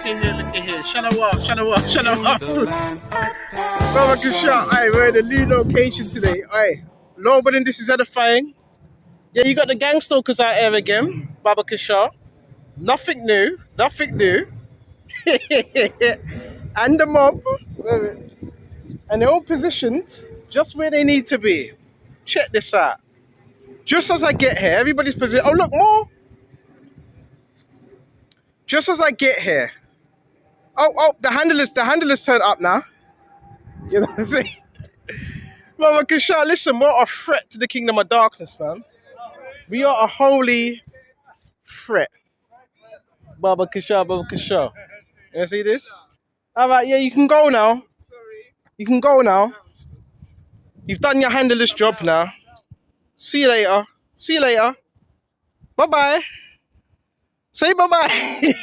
look at here. Shut up. Brother Kisha, aye, we're in a new location today. Aye. Lord willing, this is edifying. Yeah, you got the gang stalkers out here again, Baba Kisha. Nothing new, nothing new. And the mob. And they're all positioned just where they need to be. Check this out. Just as I get here, everybody's positioned. Oh, look, more. Just as I get here. Oh, the handlers turned up now. You know what I'm saying? Mama Kisha, listen, we're a threat to the kingdom of darkness, man. We are a holy threat. Baba Kisha. You see this? Alright, yeah, you can go now. You can go now. You've done your handler's job now. See you later. See you later. Bye-bye. Say bye-bye.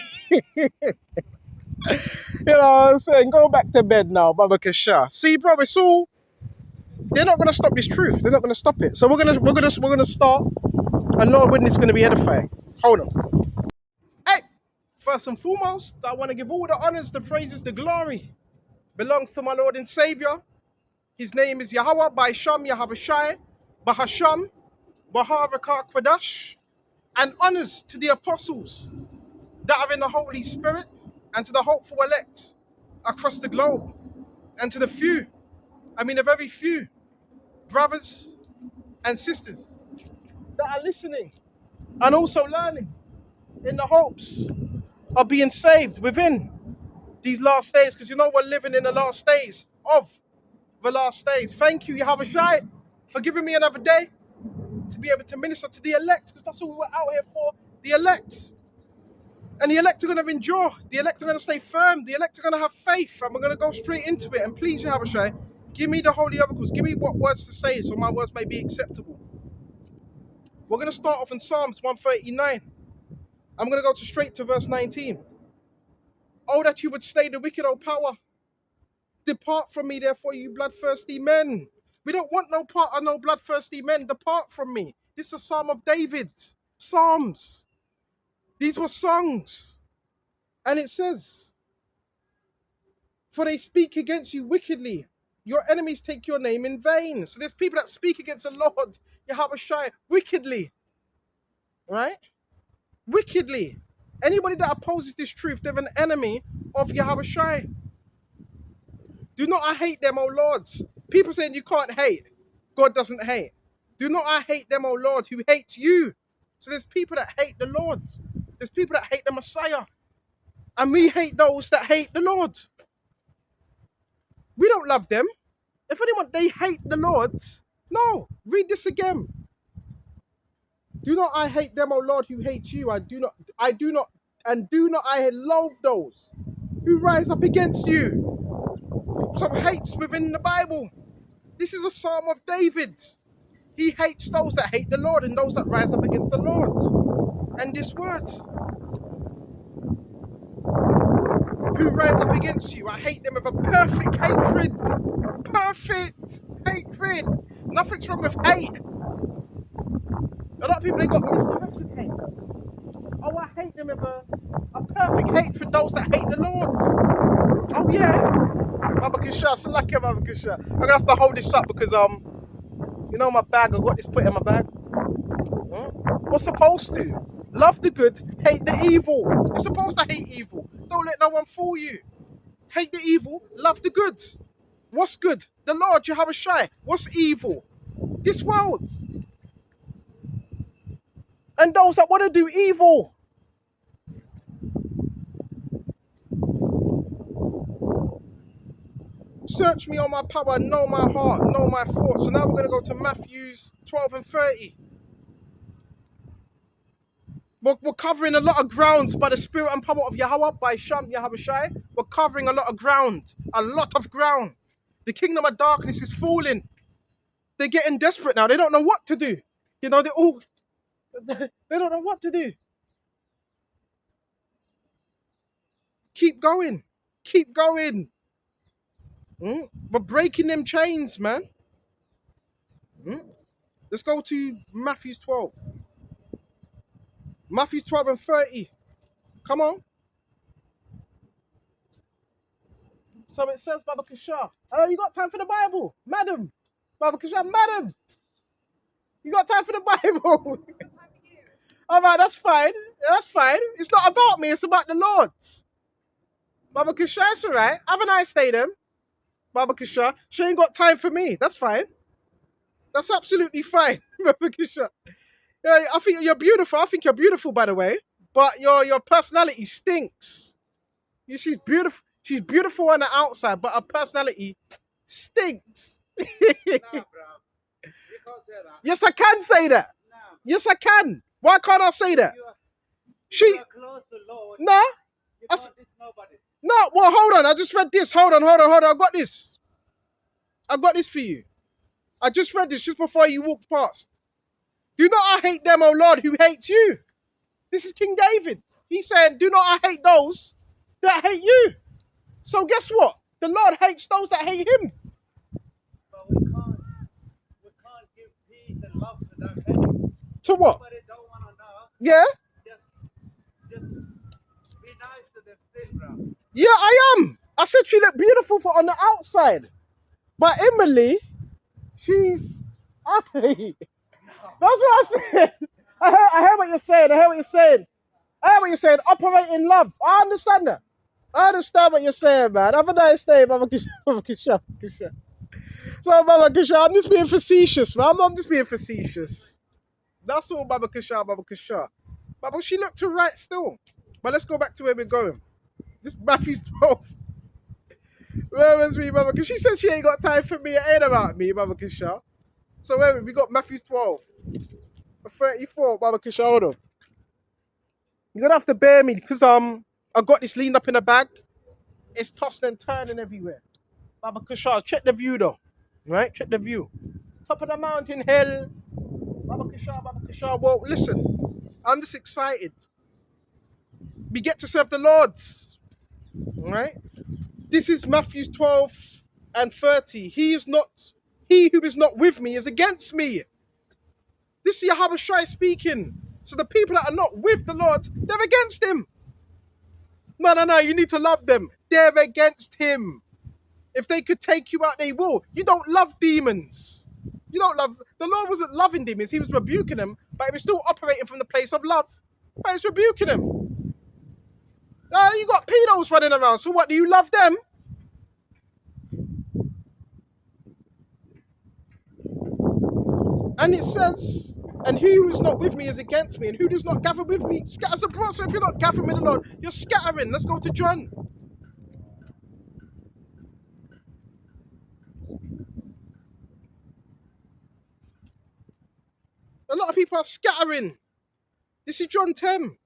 You know what I'm saying? Go back to bed now, Baba Kisha. See, bro, it's all. They're not gonna stop this truth. They're not gonna stop it. So we're gonna start, and Lord willing, it's gonna be edifying. Hold on. Hey, first and foremost, I want to give all the honors, the praises, the glory belongs to my Lord and Savior. His name is Yahweh by Sham Yahabashai, Bahasham, Baharakak Kwadash, and honors to the apostles that are in the Holy Spirit, and to the hopeful elect across the globe, and to the few, the very few brothers and sisters that are listening and also learning in the hopes of being saved within these last days, because you know we're living in the last days of the last days. Thank you, Yahavashai, for giving me another day to be able to minister to the elect, because that's what we were out here for, the elect. And the elect are going to endure. The elect are going to stay firm. The elect are going to have faith. And we're going to go straight into it. And please, Yahavashai, give me the holy oracles. Give me what words to say so my words may be acceptable. We're going to start off in Psalms 139. I'm going to go straight to verse 19. Oh, that you would slay the wicked, O power. Depart from me, therefore, you bloodthirsty men. We don't want no part of no bloodthirsty men. Depart from me. This is a psalm of David. Psalms. These were songs. And it says, for they speak against you wickedly. Your enemies take your name in vain. So there's people that speak against the Lord, Yahavashai, wickedly. Right? Wickedly. Anybody that opposes this truth, they're an enemy of Yahavashai. Do not I hate them, O Lords. People saying you can't hate. God doesn't hate. Do not I hate them, O Lord, who hates you. So there's people that hate the Lord. There's people that hate the Messiah. And we hate those that hate the Lord. We don't love them. If anyone, they hate the Lord. No, read this again. Do not I hate them, O Lord, who hate you. I do not I loathe those who rise up against you. Some hates within the Bible. This is a psalm of David. He hates those that hate the Lord and those that rise up against the Lord. And this word, who rise up against you, I hate them with a perfect hatred. Perfect hatred. Nothing's wrong with hate. A lot of people, they got misdirected hate. Oh, I hate them with a perfect hatred, those that hate the Lord. Oh yeah. Baba Kisha, Salaka Baba Kisha. I'm gonna have to hold this up because you know my bag, I got this put in my bag. What's supposed to? Love the good, hate the evil. You're supposed to hate evil. Don't let no one fool you. Hate the evil, love the good. What's good? The Lord, Yahavashai. What's evil? This world. And those that want to do evil. Search me on my power, know my heart, know my thoughts. So now we're going to go to Matthew 12 and 30. We're covering a lot of grounds by the spirit and power of Yahweh, by Sham Yahabashai. We're covering a lot of ground. A lot of ground. The kingdom of darkness is falling. They're getting desperate now. They don't know what to do. You know, they don't know what to do. Keep going. Keep going. We're breaking them chains, man. Let's go to Matthew 12. Matthew 12 and 30. Come on. So it says, Baba Kishar. Oh, you got time for the Bible? Madam. Baba Kishar, madam. You got time for the Bible? All right, that's fine. That's fine. It's not about me. It's about the Lord's. Baba Kishar, it's all right. Have a nice day, then. Baba Kishar. She ain't got time for me. That's fine. That's absolutely fine. Baba Kishar. Yeah, I think you're beautiful. I think you're beautiful, by the way. But your personality stinks. She's beautiful. She's beautiful on the outside, but her personality stinks. Nah, bro. You can't say that. Yes, I can say that. Nah. Yes, I can. Why can't I say that? She. You are close to Lord. No. You can't diss nobody. No. Well, hold on. I just read this. Hold on. I got this. I got this for you. I just read this just before you walked past. Do not I hate them, O Lord, who hates you. This is King David. He said, do not I hate those that hate you. So guess what? The Lord hates those that hate him. But we can't give peace and love to that hate. To what? Somebody don't want to know. Yeah? Just be nice to them still, bro. Yeah, I am. I said she looked beautiful on the outside. But Emily, she's ugly. That's what I said. I heard what you're saying. I heard what you're saying. Operate in love. I understand that. I understand what you're saying, man. Have a nice day, Mama Kisha. Mama Kisha. So, Mama Kisha, I'm just being facetious, man. I'm just being facetious. That's all, Mama Kisha, Mama Kisha. But she looked all right still. But let's go back to where we're going. This Matthew's 12. Where was me, Mama? Because she said she ain't got time for me. It ain't about me, Mama Kisha. So where we got Matthew's 12. 34, Mama Kisha. Hold on. You're gonna have to bear me because I got this leaned up in a bag. It's tossing and turning everywhere. Baba Kisha, check the view though. Right? Check the view. Top of the mountain hill. Baba Kisha. Well, listen, I'm just excited. We get to serve the Lords. Right? This is Matthew 12 and 30. He who is not with me is against me. This is Yahweh Shai speaking. So the people that are not with the Lord, they're against him. No, you need to love them. They're against him. If they could take you out, they will. You don't love demons. You don't love. The Lord wasn't loving demons. He was rebuking them, but he was still operating from the place of love. But he's rebuking them. You got pedos running around. So what? Do you love them? And it says, and he who is not with me is against me, and who does not gather with me scatters abroad. So if you're not gathering with the Lord, you're scattering. Let's go to John. A lot of people are scattering. This is John 10,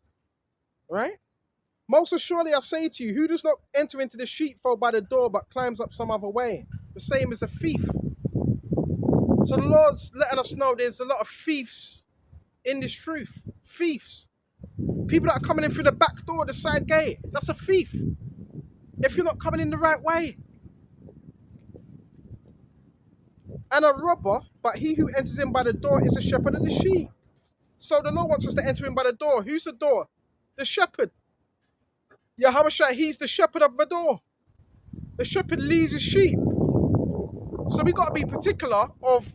right? Most assuredly I say to you, who does not enter into the sheepfold by the door, but climbs up some other way, the same as a thief. So the Lord's letting us know there's a lot of thieves in this truth. Thieves. People that are coming in through the back door, the side gate. That's a thief. If you're not coming in the right way. And a robber, but he who enters in by the door is a shepherd of the sheep. So the Lord wants us to enter in by the door. Who's the door? The shepherd. Yahweh Shai, he's the shepherd of the door. The shepherd leads his sheep. So we got to be particular of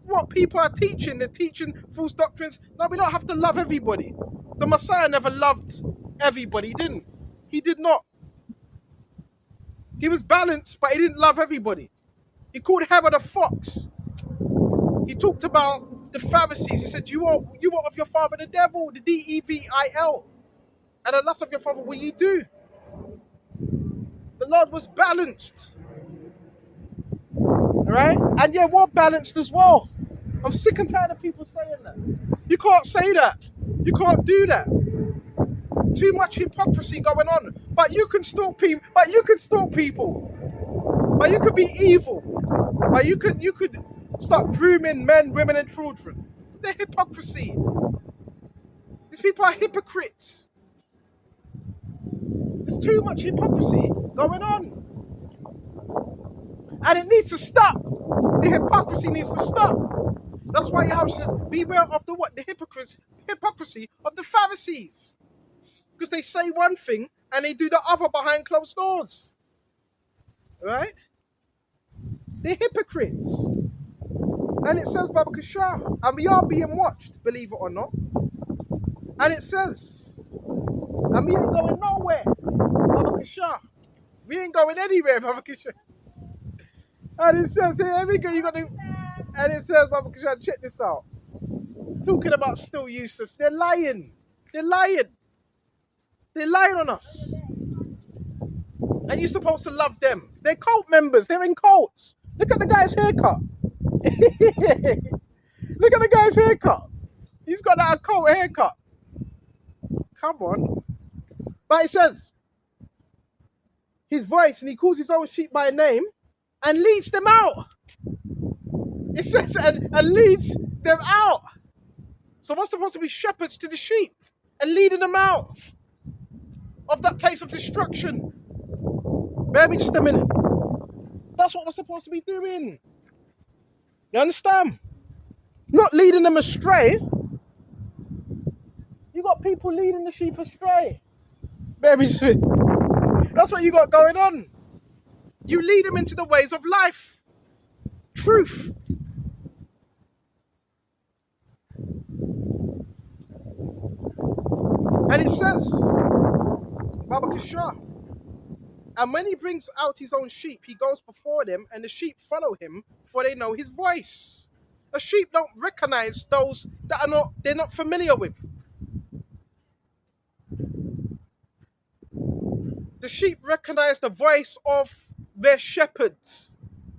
what people are teaching. They're teaching false doctrines. No, we don't have to love everybody. The Messiah never loved everybody. He didn't. He did not. He was balanced, but he didn't love everybody. He called Herod a fox. He talked about the Pharisees. He said, you are of your father the devil, the devil. And the lust of your father will you do. The Lord was balanced. Right? And yeah, we're balanced as well. I'm sick and tired of people saying that. You can't say that. You can't do that. Too much hypocrisy going on. But you can stalk people. But you could be evil. But you could start grooming men, women, and children. The hypocrisy. These people are hypocrites. There's too much hypocrisy going on. And it needs to stop. The hypocrisy needs to stop. That's why you have to beware of the what? The hypocrisy of the Pharisees. Because they say one thing and they do the other behind closed doors. right? They're hypocrites. And it says, Baba Kashar, and we are being watched, believe it or not. And it says, and we ain't going nowhere, Baba Kashar. We ain't going anywhere, Baba Kashar. And it says here, we go, you got to, and it says, Baba Kashar, check this out. Talking about still useless. They're lying. They're lying. They're lying on us. And you're supposed to love them. They're cult members. They're in cults. Look at the guy's haircut. Look at the guy's haircut. He's got that cult haircut. Come on. But it says, his voice, and he calls his own sheep by name and leads them out. It says, and leads them out. So we're supposed to be shepherds to the sheep and leading them out of that place of destruction. Bear me just a minute. That's what we're supposed to be doing. You understand? Not leading them astray. You got people leading the sheep astray. Bear me just a minute. That's what you got going on. You lead them into the ways of life. Truth. And it says, Baba Kishar, and when he brings out his own sheep, he goes before them, and the sheep follow him, for they know his voice. A sheep don't recognize those that they're not familiar with. The sheep recognize the voice of their shepherds.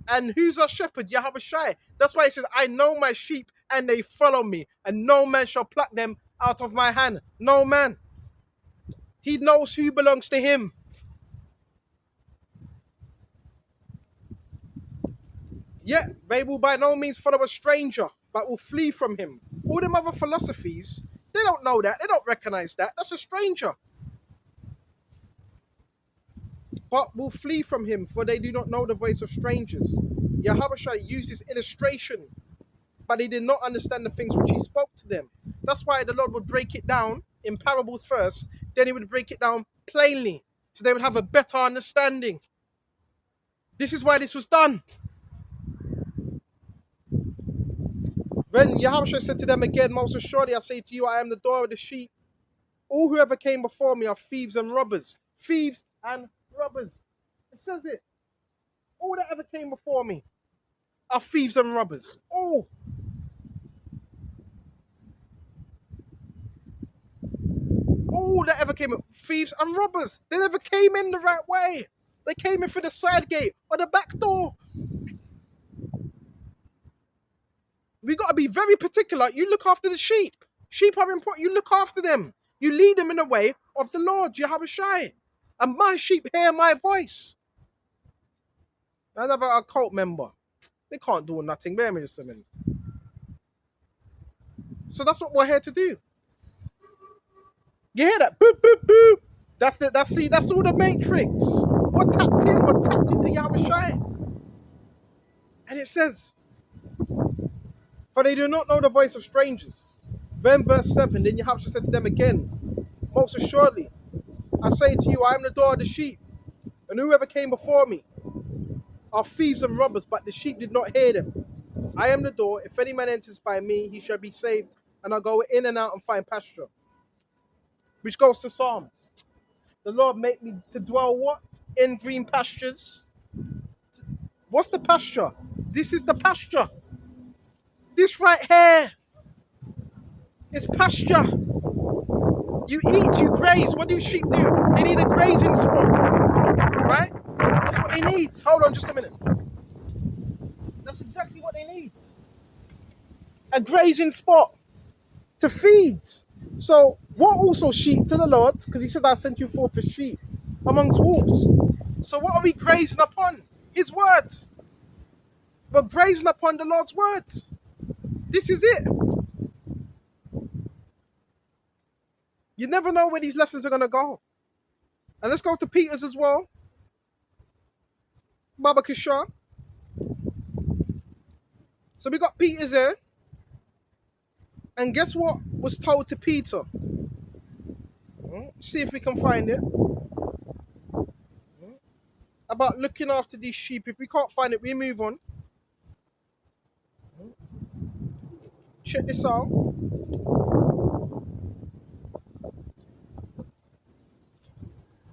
And who's our shepherd? Yahweh Shai. That's why he says, I know my sheep and they follow me, and no man shall pluck them out of my hand. No man. He knows who belongs to him. Yet they will by no means follow a stranger, but will flee from him. All them other philosophies, they don't know that. They don't recognize that. That's a stranger. But will flee from him, for they do not know the voice of strangers. Yahweh Shai used this illustration, but they did not understand the things which he spoke to them. That's why the Lord would break it down in parables first, then he would break it down plainly, so they would have a better understanding. This is why this was done. When Yahweh said to them again, most assuredly I say to you, I am the door of the sheep. All who ever came before me are thieves and robbers. Thieves and robbers. It says it. All that ever came before me are thieves and robbers. All. All that ever came, thieves and robbers. They never came in the right way. They came in through the side gate or the back door. We got to be very particular. You look after the sheep. Sheep are important. You look after them. You lead them in the way of the Lord, Yahweh Shai. And my sheep hear my voice. Another cult member. They can't do nothing. Bear me just a minute. So that's what we're here to do. You hear that? Boop, boop, boop. That's all the matrix. We're tapped into Yahweh Shai. And it says, for they do not know the voice of strangers. Then verse 7, then Yahweh said to them again, most assuredly, I say to you, I am the door of the sheep, and whoever came before me are thieves and robbers, but the sheep did not hear them. I am the door. If any man enters by me, he shall be saved, and I'll go in and out and find pasture. Which goes to Psalms. The Lord make me to dwell what? In green pastures. What's the pasture? This is the pasture. This right here is pasture. You eat, you graze. What do sheep do? They need a grazing spot, right? That's what they need. Hold on just a minute. That's exactly what they need. A grazing spot to feed. So what also sheep to the Lord? Because he said, I sent you forth as sheep amongst wolves. So what are we grazing upon? His words. We're grazing upon the Lord's words. This is it. You never know where these lessons are going to go. And let's go to Peter's as well. Baba Kishar. So we got Peter's there. And guess what was told to Peter? See if we can find it. about looking after these sheep. If we can't find it, we move on. Check this out.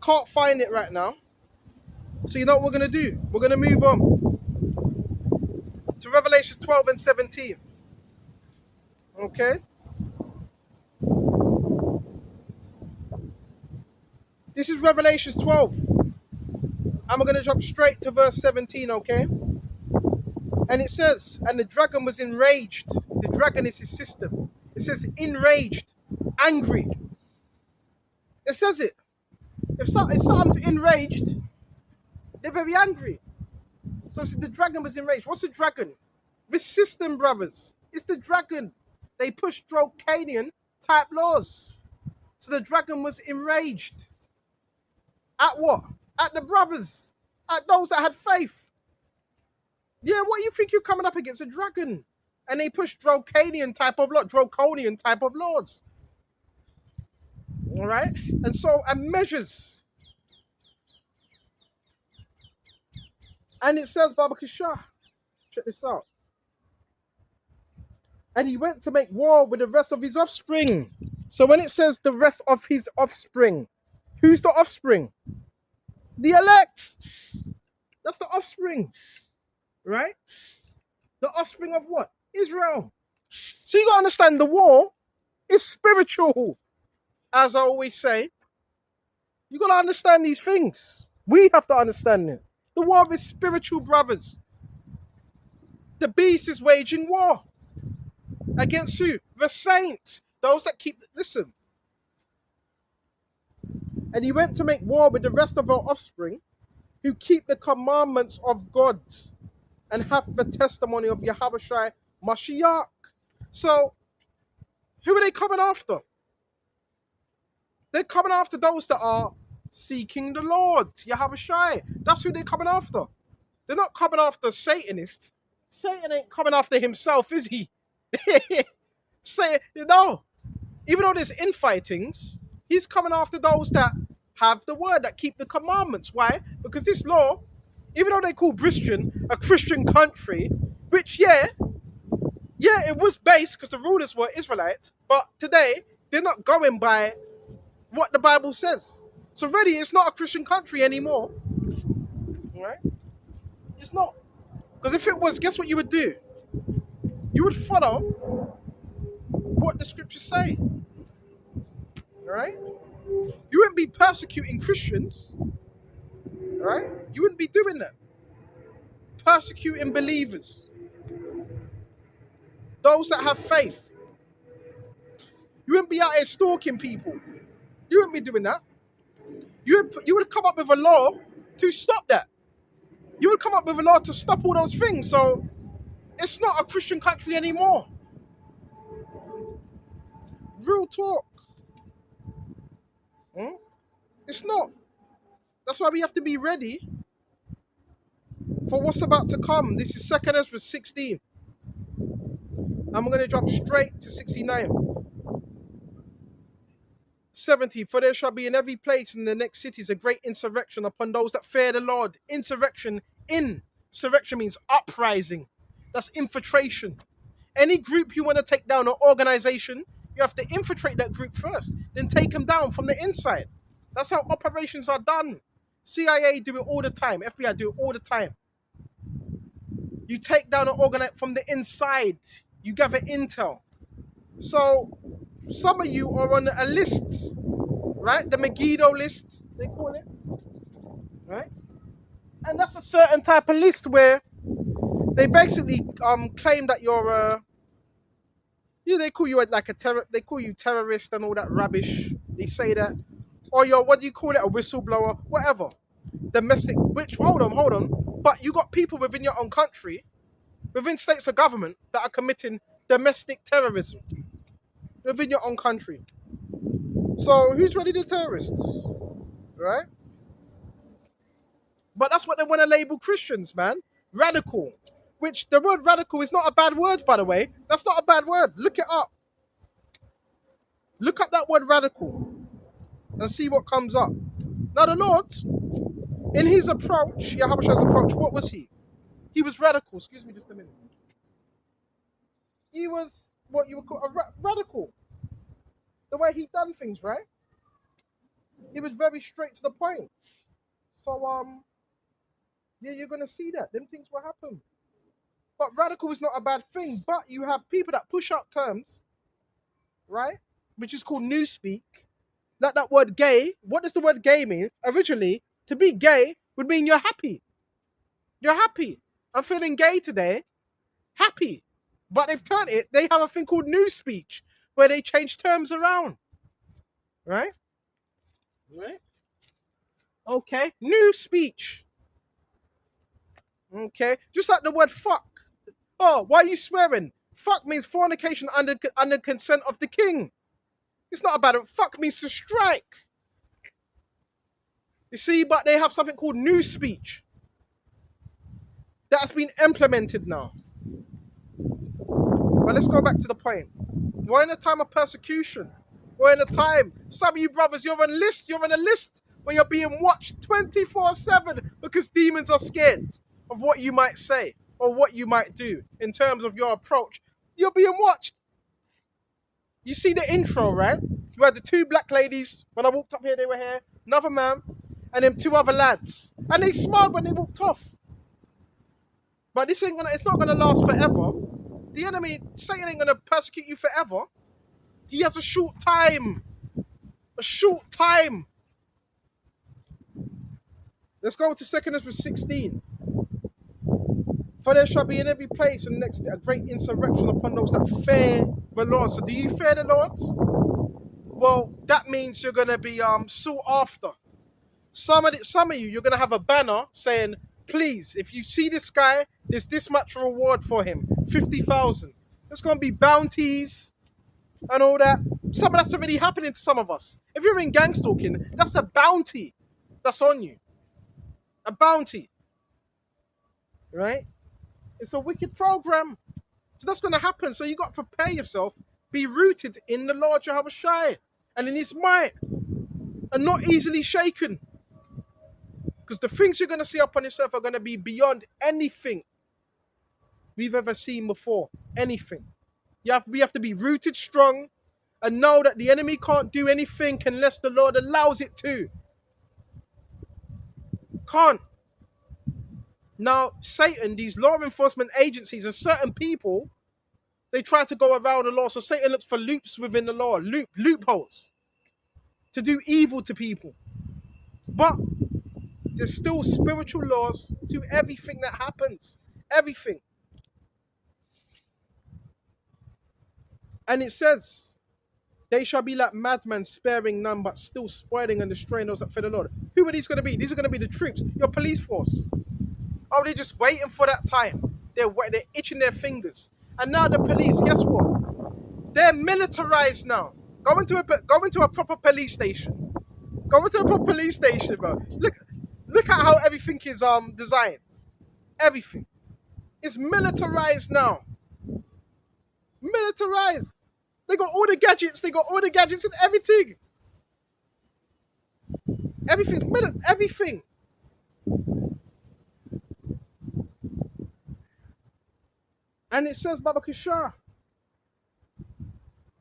Can't find it right now. So you know what we're going to do? We're going to move on to Revelation 12 and 17. Okay? This is Revelation 12. And we're going to jump straight to verse 17, okay? And it says, and the dragon was enraged. The dragon is his system. It says enraged, angry. It says it. If something's enraged, they're very angry. So the dragon was enraged. What's a dragon? This system, brothers. It's the dragon. They push Draconian type laws. So the dragon was enraged. At what? At the brothers. At those that had faith. Yeah, what do you think you're coming up against? A dragon. And they push Draconian type of laws. All right? And measures. And it says, Baba Kishah, check this out. And he went to make war with the rest of his offspring. So when it says the rest of his offspring, who's the offspring? The elect. That's the offspring, right? The offspring of what? Israel. So you got to understand the war is spiritual. As I always say, you got to understand these things. We have to understand it. The war is spiritual, brothers. The beast is waging war. Against who? The saints. Those that keep, listen. And he went to make war with the rest of our offspring who keep the commandments of God and have the testimony of Yahushua Mashiach. So, who are they coming after? They're coming after those that are seeking the Lord, Yahushua. That's who they're coming after. They're not coming after Satanists. Satan ain't coming after himself, is he? Say, no. Even though there's infightings, he's coming after those that have the word, that keep the commandments. Why? Because this law, even though they call Christian a Christian country, which, yeah, it was based because the rulers were Israelites, but today they're not going by what the Bible says. So really, it's not a Christian country anymore. Right? It's not. Because if it was, guess what you would do? You would follow what the scriptures say. Right? You wouldn't be persecuting Christians. Right? You wouldn't be doing that. Persecuting believers. Those that have faith. You wouldn't be out here stalking people. You wouldn't be doing that. You would come up with a law to stop that. You would come up with a law to stop all those things. So it's not a Christian country anymore. Real talk. It's not. That's why we have to be ready for what's about to come. This is 2nd Ezra 16. I'm going to jump straight to 69. 70. For there shall be in every place in the next cities a great insurrection upon those that fear the Lord. Insurrection means uprising. That's infiltration. Any group you want to take down, or organization, you have to infiltrate that group first, then take them down from the inside. That's how operations are done. CIA do it all the time. FBI do it all the time. You take down an organ from the inside. You gather intel. So some of you are on a list, right? The Megiddo list, they call it, right? And that's a certain type of list where they basically claim that you're they call you like they call you terrorist and all that rubbish. They say that, or you're, what do you call it, a whistleblower, whatever. Domestic, which hold on, but you got people within your own country, within states of government, that are committing domestic terrorism within your own country. So who's really the terrorists, right? But that's what they want to label Christians, man. Radical. Which the word radical is not a bad word, by the way. That's not a bad word. Look it up. Look up that word radical and see what comes up. Now the Lord, In his approach, Yahweh's approach, what was he? He was radical. Excuse me just a minute. He was what you would call a radical. The way he done things, right? He was very straight to the point. So yeah, you're gonna see that. Them things will happen. But radical is not a bad thing. But you have people that push out terms, right? Which is called newspeak. Like that word gay. What does the word gay mean? Originally, to be gay would mean you're happy. You're happy. I'm feeling gay today. Happy. But they've turned it, they have a thing called new speech where they change terms around. Right? Right? Okay. New speech. Okay. Just like the word fuck. Oh, why are you swearing? Fuck means fornication under consent of the king. It's not about it. Fuck means to strike. You see, but they have something called new speech that's been implemented now. But let's go back to the point. We're in a time of persecution. We're in a time, some of you brothers, you're on a list where you're being watched 24/7 because demons are scared of what you might say or what you might do in terms of your approach. You're being watched. You see the intro, right? You had the two black ladies. When I walked up here, they were here. Another man, and then two other lads. And they smiled when they walked off. But this ain't gonna, it's not gonna last forever. The enemy, Satan ain't gonna persecute you forever. He has a short time. A short time. Let's go to 2 Ezra 16. For there shall be in every place and next a great insurrection upon those that fear the Lord. So do you fear the Lord? Well, that means you're gonna be sought after. Some of you, you're gonna have a banner saying, please, if you see this guy, there's this much reward for him. 50,000. There's gonna be bounties and all that. Some of that's already happening to some of us. If you're in gang stalking, that's a bounty that's on you. A bounty. Right? It's a wicked program. So that's going to happen. So you got to prepare yourself, be rooted in the Lord Jehovah Shai and in his might and not easily shaken. Because the things you're going to see upon yourself are going to be beyond anything we've ever seen before. Anything. We have to be rooted strong and know that the enemy can't do anything unless the Lord allows it to. Can't. Now, Satan, these law enforcement agencies and certain people, they try to go around the law. So Satan looks for loops within the law, loopholes to do evil to people. But there's still spiritual laws to everything that happens. Everything. And it says, they shall be like madmen, sparing none, but still spoiling and destroying those that fear the Lord. Who are these going to be? These are going to be the troops, your police force. Oh, they're just waiting for that time. They're itching their fingers. And now the police, guess what? They're militarized now. Go into a proper police station. Go into a proper police station, bro. Look at how everything is designed. Everything. It's militarized now. Militarized. They got all the gadgets. They got all the gadgets and everything. Everything's everything. And it says, Baba Kishar,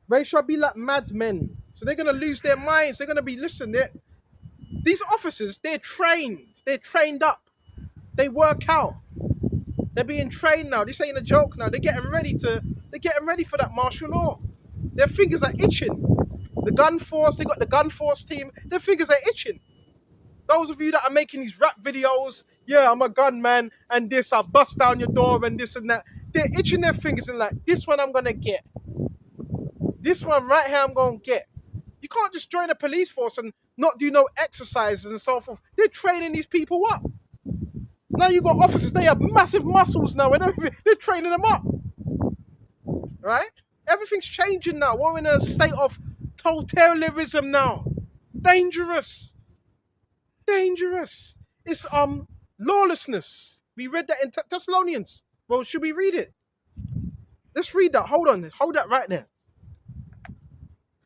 they shall be like madmen. So they're gonna lose their minds. They're gonna be these officers, they're trained. They're trained up. They work out. They're being trained now. This ain't a joke now. They're getting ready for that martial law. Their fingers are itching. The gun force, they got the gun force team. Their fingers are itching. Those of you that are making these rap videos, yeah, I'm a gunman and this, I'll bust down your door and this and that. They're itching their fingers and like, this one I'm gonna get. This one right here I'm gonna get. You can't just join a police force and not do no exercises and so forth. They're training these people up. Now you got officers, they have massive muscles now and everything. They're training them up. Right? Everything's changing now. We're in a state of totalitarianism now. Dangerous. Dangerous. It's lawlessness. We read that in Thessalonians. Well, should we read it? Let's read that. Hold on. Hold that right there.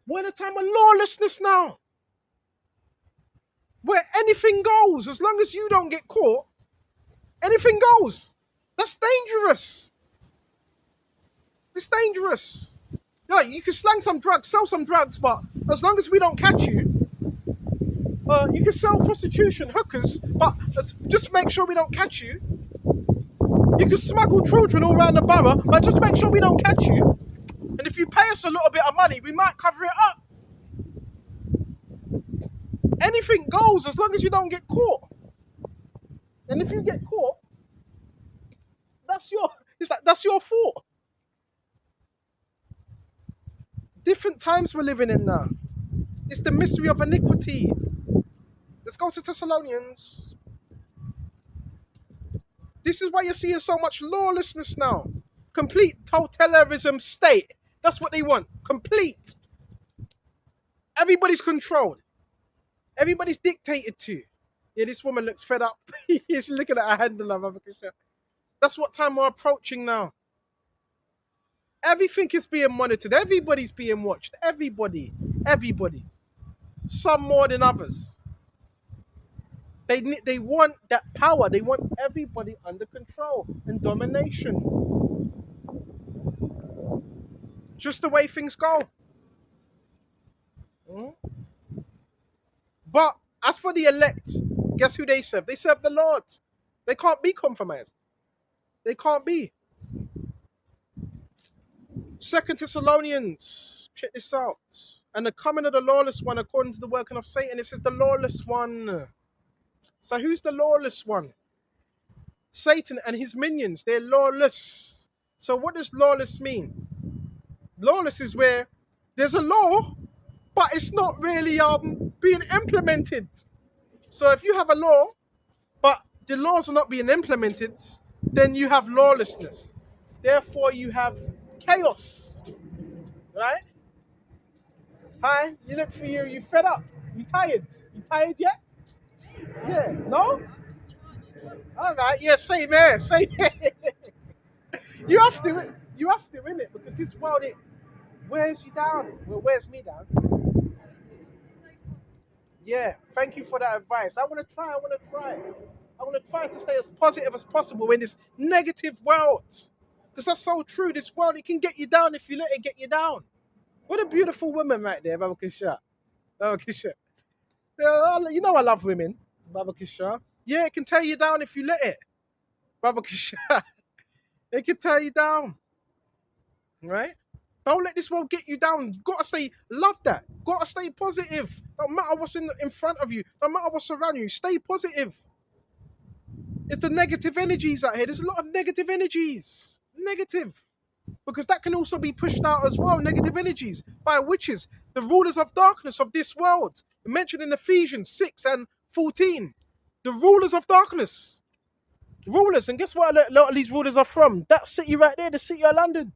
We're in a time of lawlessness now. where anything goes as long as you don't get caught. Anything goes. That's dangerous. It's dangerous. Yeah, you can slang some drugs, sell some drugs, but as long as we don't catch you, you can sell prostitution, hookers, but just make sure we don't catch you. You can smuggle children all around the borough, but just make sure we don't catch you. And if you pay us a little bit of money, we might cover it up. Anything goes as long as you don't get caught. And if you get caught, that's your that's your fault. Different times we're living in now. It's the mystery of iniquity. Let's go to Thessalonians. This is why you're seeing so much lawlessness now. Complete totalitarianism state. That's what they want. Complete. Everybody's controlled. Everybody's dictated to. Yeah, this woman looks fed up. She's looking at her handle. That's what time we're approaching now. Everything is being monitored. Everybody's being watched. Everybody. Everybody. Some more than others. They want that power. They want everybody under control and domination. Just the way things go. Mm. But as for the elect, guess who they serve? They serve the Lord. They can't be compromised. They can't be. Second Thessalonians, check this out. And the coming of the lawless one, according to the working of Satan, it says the lawless one. So who's the lawless one? Satan and his minions. They're lawless. So what does lawless mean? Lawless is where there's a law, but it's not really being implemented. So if you have a law, but the laws are not being implemented, then you have lawlessness. Therefore, you have chaos, right? Hi, you look for you. You fed up. You tired? You tired yet? Yeah. No. All right. Yeah. Same here. Same here. You have to. You have to, innit? Because this world it wears you down. Well, wears me down. Yeah. Thank you for that advice. I want to try. I want to try. I want to try to stay as positive as possible in this negative world. Because that's so true. This world, it can get you down if you let it get you down. What a beautiful woman right there, Baba Kisha. Baba Kisha. You know I love women, Baba Kisha. Yeah, it can tear you down if you let it, Baba Kisha. It can tear you down, right? Don't let this world get you down. You gotta stay, love that. Gotta stay positive. Don't matter what's in front of you. Don't matter what's around you. Stay positive. It's the negative energies out here. There's a lot of negative energies. Negative. Because that can also be pushed out as well, negative energies, by witches, the rulers of darkness of this world. Mentioned in Ephesians 6 and 14. The rulers of darkness. Rulers, and guess what a lot of these rulers are from? That city right there, the city of London.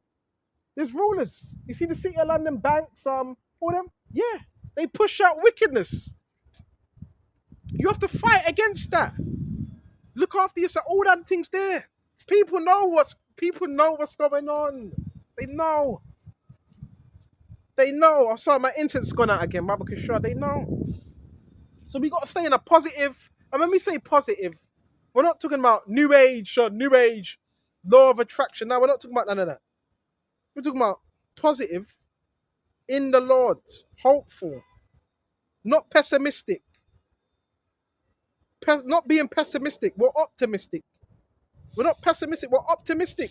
There's rulers. You see the city of London banks, all them? Yeah, they push out wickedness. You have to fight against that. Look after yourself. All them things there. People know what's going on. They know. They know. I'm sorry, my internet's gone out again, Baba Kishra. They know. So we got to stay in a positive. And when we say positive, we're not talking about new age or new age, law of attraction. No, we're not talking about none of that. We're talking about positive in the Lord, hopeful, not pessimistic. Not being pessimistic. We're optimistic. We're not pessimistic. We're optimistic.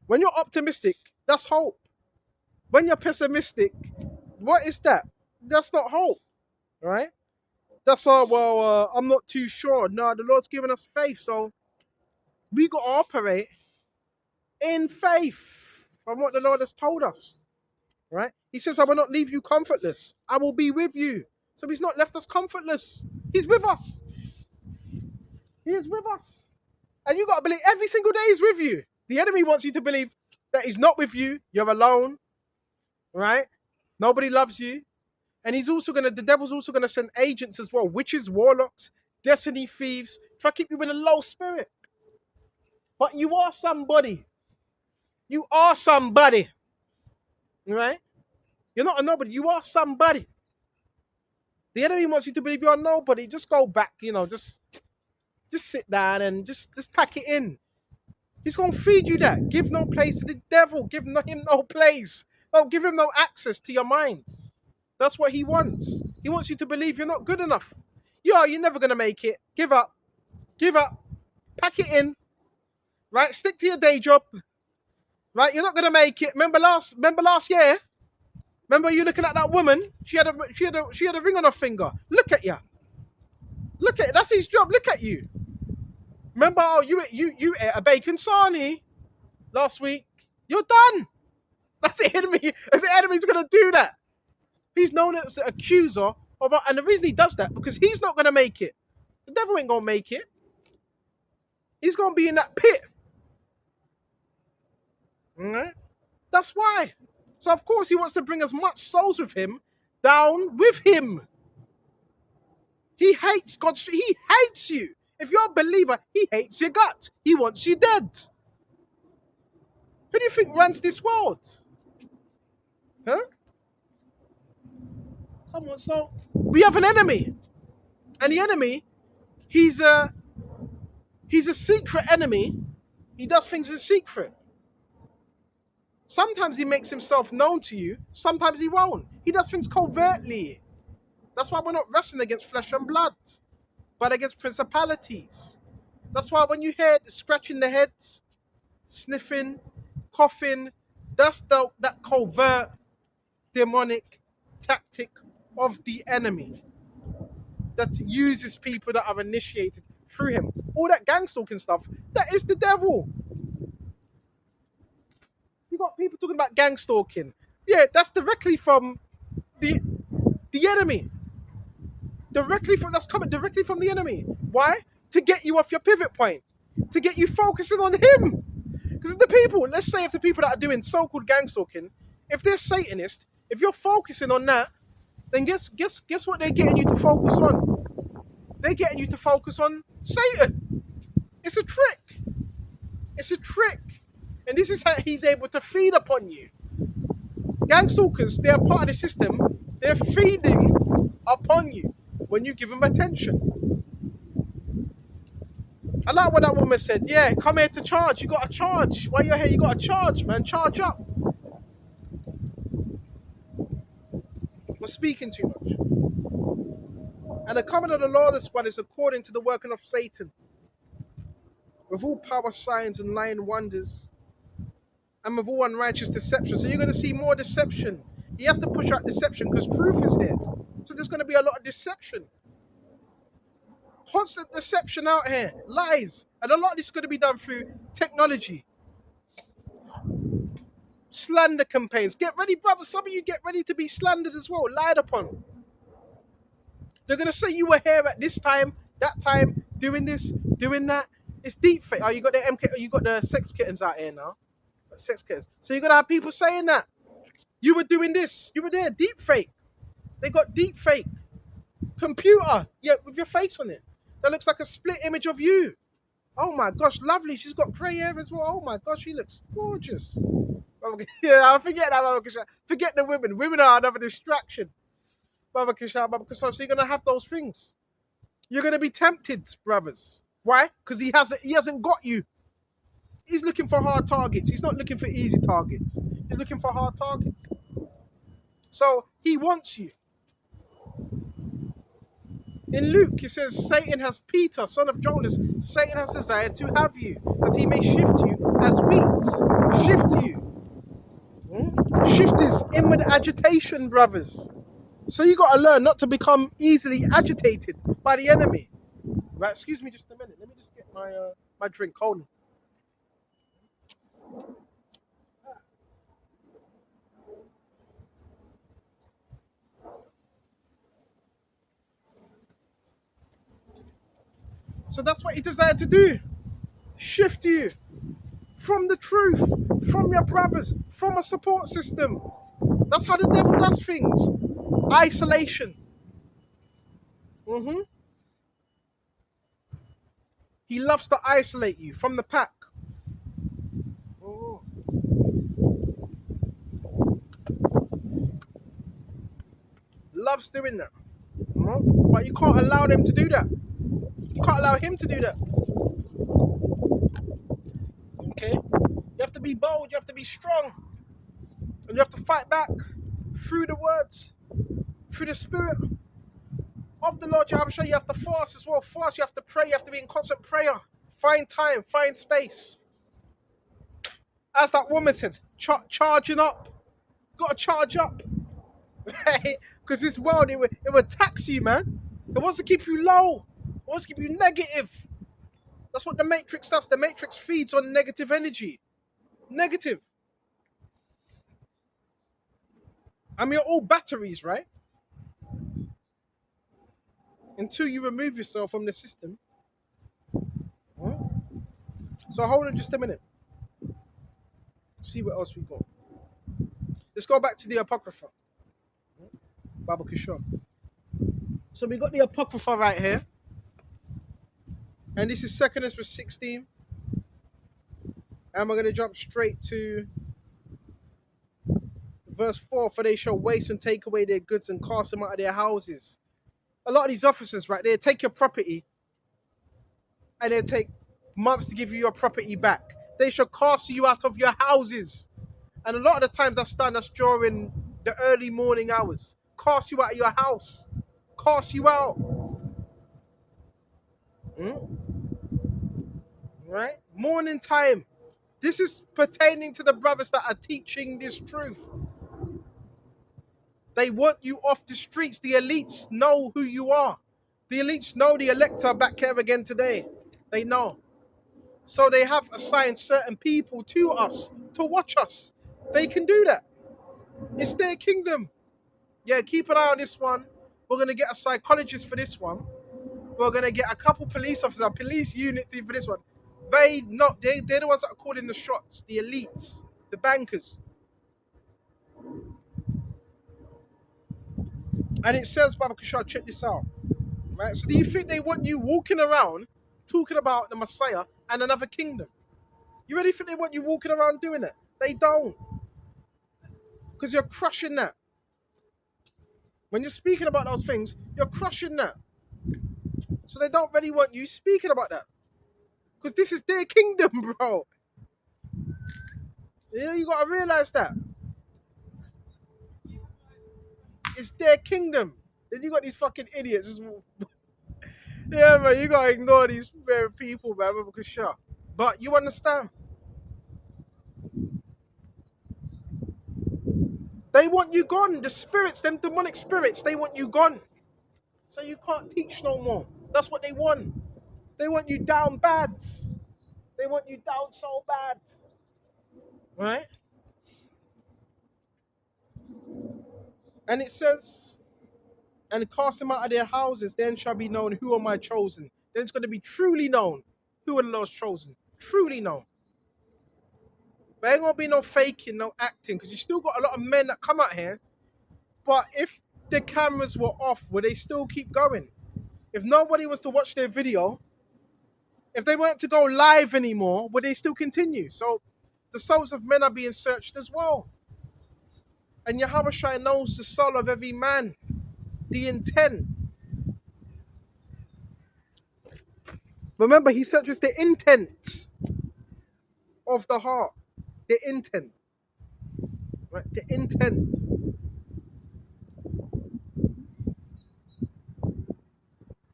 When you're optimistic, that's hope. When you're pessimistic, what is that? That's not hope, right? That's all. Well, I'm not too sure. No, the Lord's given us faith, so we got to operate in faith from what the Lord has told us, right? He says, "I will not leave you comfortless. I will be with you." So He's not left us comfortless. He's with us. He is with us, and you got to believe every single day He's with you. The enemy wants you to believe that He's not with you. You're alone, right? Nobody loves you. And the devil's also gonna send agents as well, witches, warlocks, destiny thieves, try to keep you in a low spirit. But you are somebody. You are somebody. Right? You're not a nobody, you are somebody. The enemy wants you to believe you're nobody. Just go back, just sit down and just pack it in. He's gonna feed you that. Give no place to the devil. Him no place. Don't give him no access to your mind. That's what he wants. He wants you to believe you're not good enough. You're never gonna make it. Give up. Give up. Pack it in. Right? Stick to your day job. Right? You're not gonna make it. Remember last year? Remember you looking at that woman? She had a ring on her finger. Look at you. Look at it. That's his job. Look at you. Remember, oh, you ate a bacon sarnie last week. You're done. That's the enemy. The enemy's gonna do that. He's known as the accuser and the reason he does that because he's not gonna make it. The devil ain't gonna make it. He's gonna be in that pit. Right? That's why. So of course he wants to bring as much souls with him down with him. He hates God. He hates you. If you're a believer, he hates your guts. He wants you dead. Who do you think runs this world? Huh? Come on, so we have an enemy. And the enemy, he's a secret enemy. He does things in secret. Sometimes he makes himself known to you, sometimes he won't. He does things covertly. That's why we're not wrestling against flesh and blood, but against principalities. That's why when you hear scratching the heads, sniffing, coughing, that's that covert demonic tactic of the enemy that uses people that are initiated through him. All that gang stalking stuff, that is the devil. You got people talking about gang stalking. Yeah, that's directly from the enemy. That's coming directly from the enemy. Why? To get you off your pivot point. To get you focusing on him. Because the people, let's say if the people that are doing so-called gang stalking, if they're Satanist, if you're focusing on that, then guess what they're getting you to focus on? They're getting you to focus on Satan. It's a trick. It's a trick. And this is how he's able to feed upon you. Gang stalkers, they're part of the system. They're feeding upon you when you give them attention. I like what that woman said. Yeah, come here to charge. You got to charge. While you're here, you got to charge, man. Charge up. We're speaking too much. And the coming of the lawless one is according to the working of Satan, with all power, signs, and lying wonders, and with all unrighteous deception. So you're going to see more deception. He has to push out deception because truth is here. So there's going to be a lot of deception. Constant deception out here. Lies. And a lot of this is going to be done through technology. Slander campaigns. Get ready, brothers. Some of you get ready to be slandered as well. Lied upon. They're going to say you were here at this time, that time, doing this, doing that. It's deep fake. Oh, you got the MK, you got the sex kittens out here now. Sex kittens. So you're going to have people saying that. You were doing this. You were there. Deep fake. They got deep fake. Computer. Yeah, with your face on it. That looks like a split image of you. Oh my gosh, lovely. She's got grey hair as well. Oh my gosh, she looks gorgeous. Yeah, I forget that, Baba Kisha. Forget the women. Women are another distraction. Baba Kisha, Baba Kisha. So you're gonna have those things. You're gonna be tempted, brothers. Why? Because he hasn't got you. He's looking for hard targets. He's not looking for easy targets. He's looking for hard targets. So he wants you. In Luke, he says, Satan has Peter, son of Jonas. Satan has desired to have you, that he may shift you as wheat. Shift you. Shift is inward agitation, brothers. So you got to learn not to become easily agitated by the enemy. Right? Excuse me just a minute. Let me just get my drink. Hold on. So that's what he desired to do. Shift you from the truth, from your brothers, from a support system. That's how the devil does things. Isolation. He loves to isolate you from the pack. Oh. Loves doing that. But you can't allow them to do that. You can't allow him to do that. Okay? You have to be bold, you have to be strong, and you have to fight back through the words, through the spirit of the Lord Yahushua. You have to fast as well. Fast, you have to pray, you have to be in constant prayer. Find time, find space. As that woman said, charging up. Gotta charge up. Right? Because this world, it would tax you, man. It wants to keep you low. It wants to keep you negative. That's what the Matrix does. The Matrix feeds on negative energy. Negative. I mean, you're all batteries, right? Until you remove yourself from the system. Huh? So hold on just a minute. See what else we got. Let's go back to the Apocrypha. Baba Kishon. So we got the Apocrypha right here. And this is 2nd Ezra 16. And we're going to jump straight to verse 4. For they shall waste and take away their goods and cast them out of their houses. A lot of these officers, right, they take your property and they take months to give you your property back. They shall cast you out of your houses. And a lot of the times that's done, that's during the early morning hours. Cast you out of your house. Cast you out. Right? Morning time. This is pertaining to the brothers that are teaching this truth. They want you off the streets. The elites know who you are. The elites know the elector back here again today. They know. So they have assigned certain people to us to watch us. They can do that. It's their kingdom. Yeah, keep an eye on this one. We're going to get a psychologist for this one. We're going to get a couple police officers, a police unit team for this one. They're the ones that are calling the shots, the elites, the bankers. And it says, Baba Kishar, check this out. Right? So do you think they want you walking around talking about the Messiah and another kingdom? You really think they want you walking around doing it? They don't. Because you're crushing that. When you're speaking about those things, you're crushing that. So they don't really want you speaking about that. Because this is their kingdom, bro. Yeah, you gotta realize that. It's their kingdom. Then you got these fucking idiots. Yeah, man, you gotta ignore these very people, man, because sure. But you understand. They want you gone. The spirits, them demonic spirits, they want you gone. So you can't teach no more. That's what they want. They want you down bad. They want you down so bad. Right? And it says, and cast them out of their houses, then shall be known who are my chosen. Then it's going to be truly known who are the Lord's chosen. Truly known. There ain't going to be no faking, no acting, because you still got a lot of men that come out here. But if the cameras were off, would they still keep going? If nobody was to watch their video, if they weren't to go live anymore, would they still continue? So the souls of men are being searched as well. And Yahweh knows the soul of every man, the intent. Remember, he searches the intent of the heart. The intent. Right? The intent.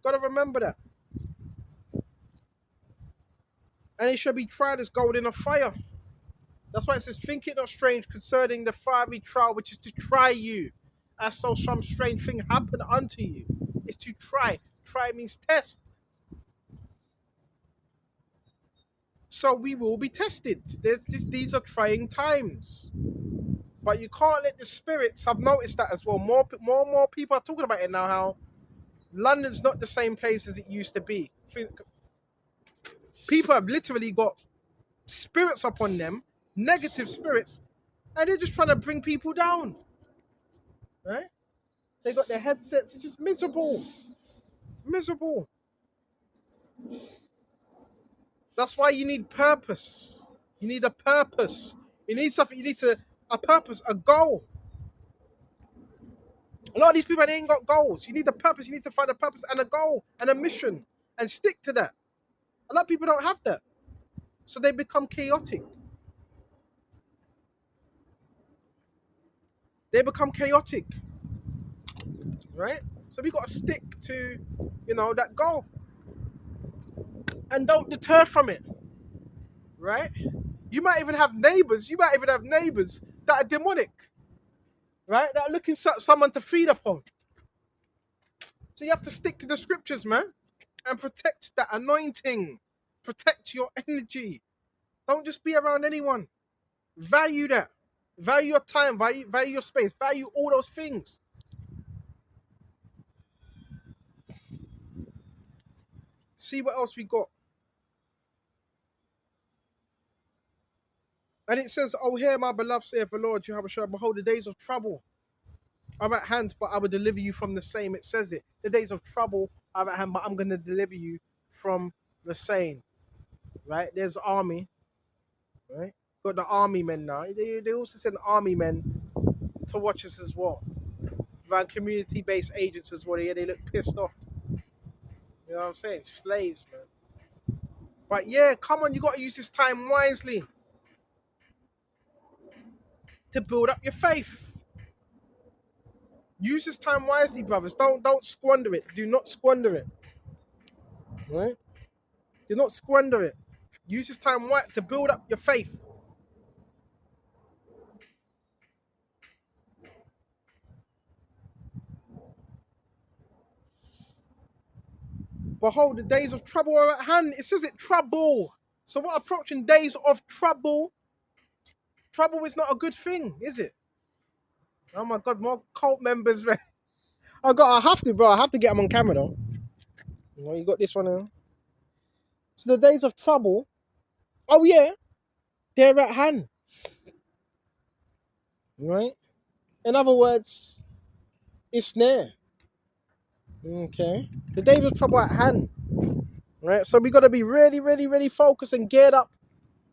Gotta remember that. And it shall be tried as gold in a fire. That's why it says, think it not strange concerning the fiery trial, which is to try you. As so some strange thing happen unto you. It's to try. Try means test. So we will be tested. These are trying times. But you can't let the spirits, I've noticed that as well. More and more people are talking about it now, how London's not the same place as it used to be. People have literally got spirits upon them, negative spirits, and they're just trying to bring people down. Right? They got their headsets, it's just miserable. Miserable. That's why you need purpose. You need a purpose. You need something, a purpose, a goal. A lot of these people, they ain't got goals. You need a purpose. You need to find a purpose and a goal and a mission and stick to that. A lot of people don't have that. So they become chaotic. They become chaotic, right? So we got to stick to, that goal and don't deter from it, right? You might even have neighbors. You might even have neighbors that are demonic, right? That are looking for someone to feed upon. So you have to stick to the scriptures, man, and protect that anointing. Protect your energy. Don't just be around anyone. Value that. Value your time. Value your space. Value all those things. See what else we got. And it says, "Oh, hear my beloved, saith the Lord, you have a sure, behold, the days of trouble are at hand, but I will deliver you from the same." It says it. The days of trouble are at hand, but I'm going to deliver you from the same. Right? There's army. Right? Got the army men now. They also send army men to watch us as well. Around community-based agents as well. They look pissed off. You know what I'm saying? Slaves, man. But yeah, come on, you got to use this time wisely to build up your faith. Use this time wisely, brothers. Don't squander it. Do not squander it. Right? Do not squander it. Use this time to build up your faith. Behold, the days of trouble are at hand. It says it, trouble. So we're approaching days of trouble. Trouble is not a good thing, is it? Oh my God, more cult members, man. I have to, bro. I have to get them on camera, though. You got this one now. So the days of trouble, oh yeah, they're at hand, right? In other words, it's near. Okay, the days of trouble at hand, right? So we got to be really, really, really focused and geared up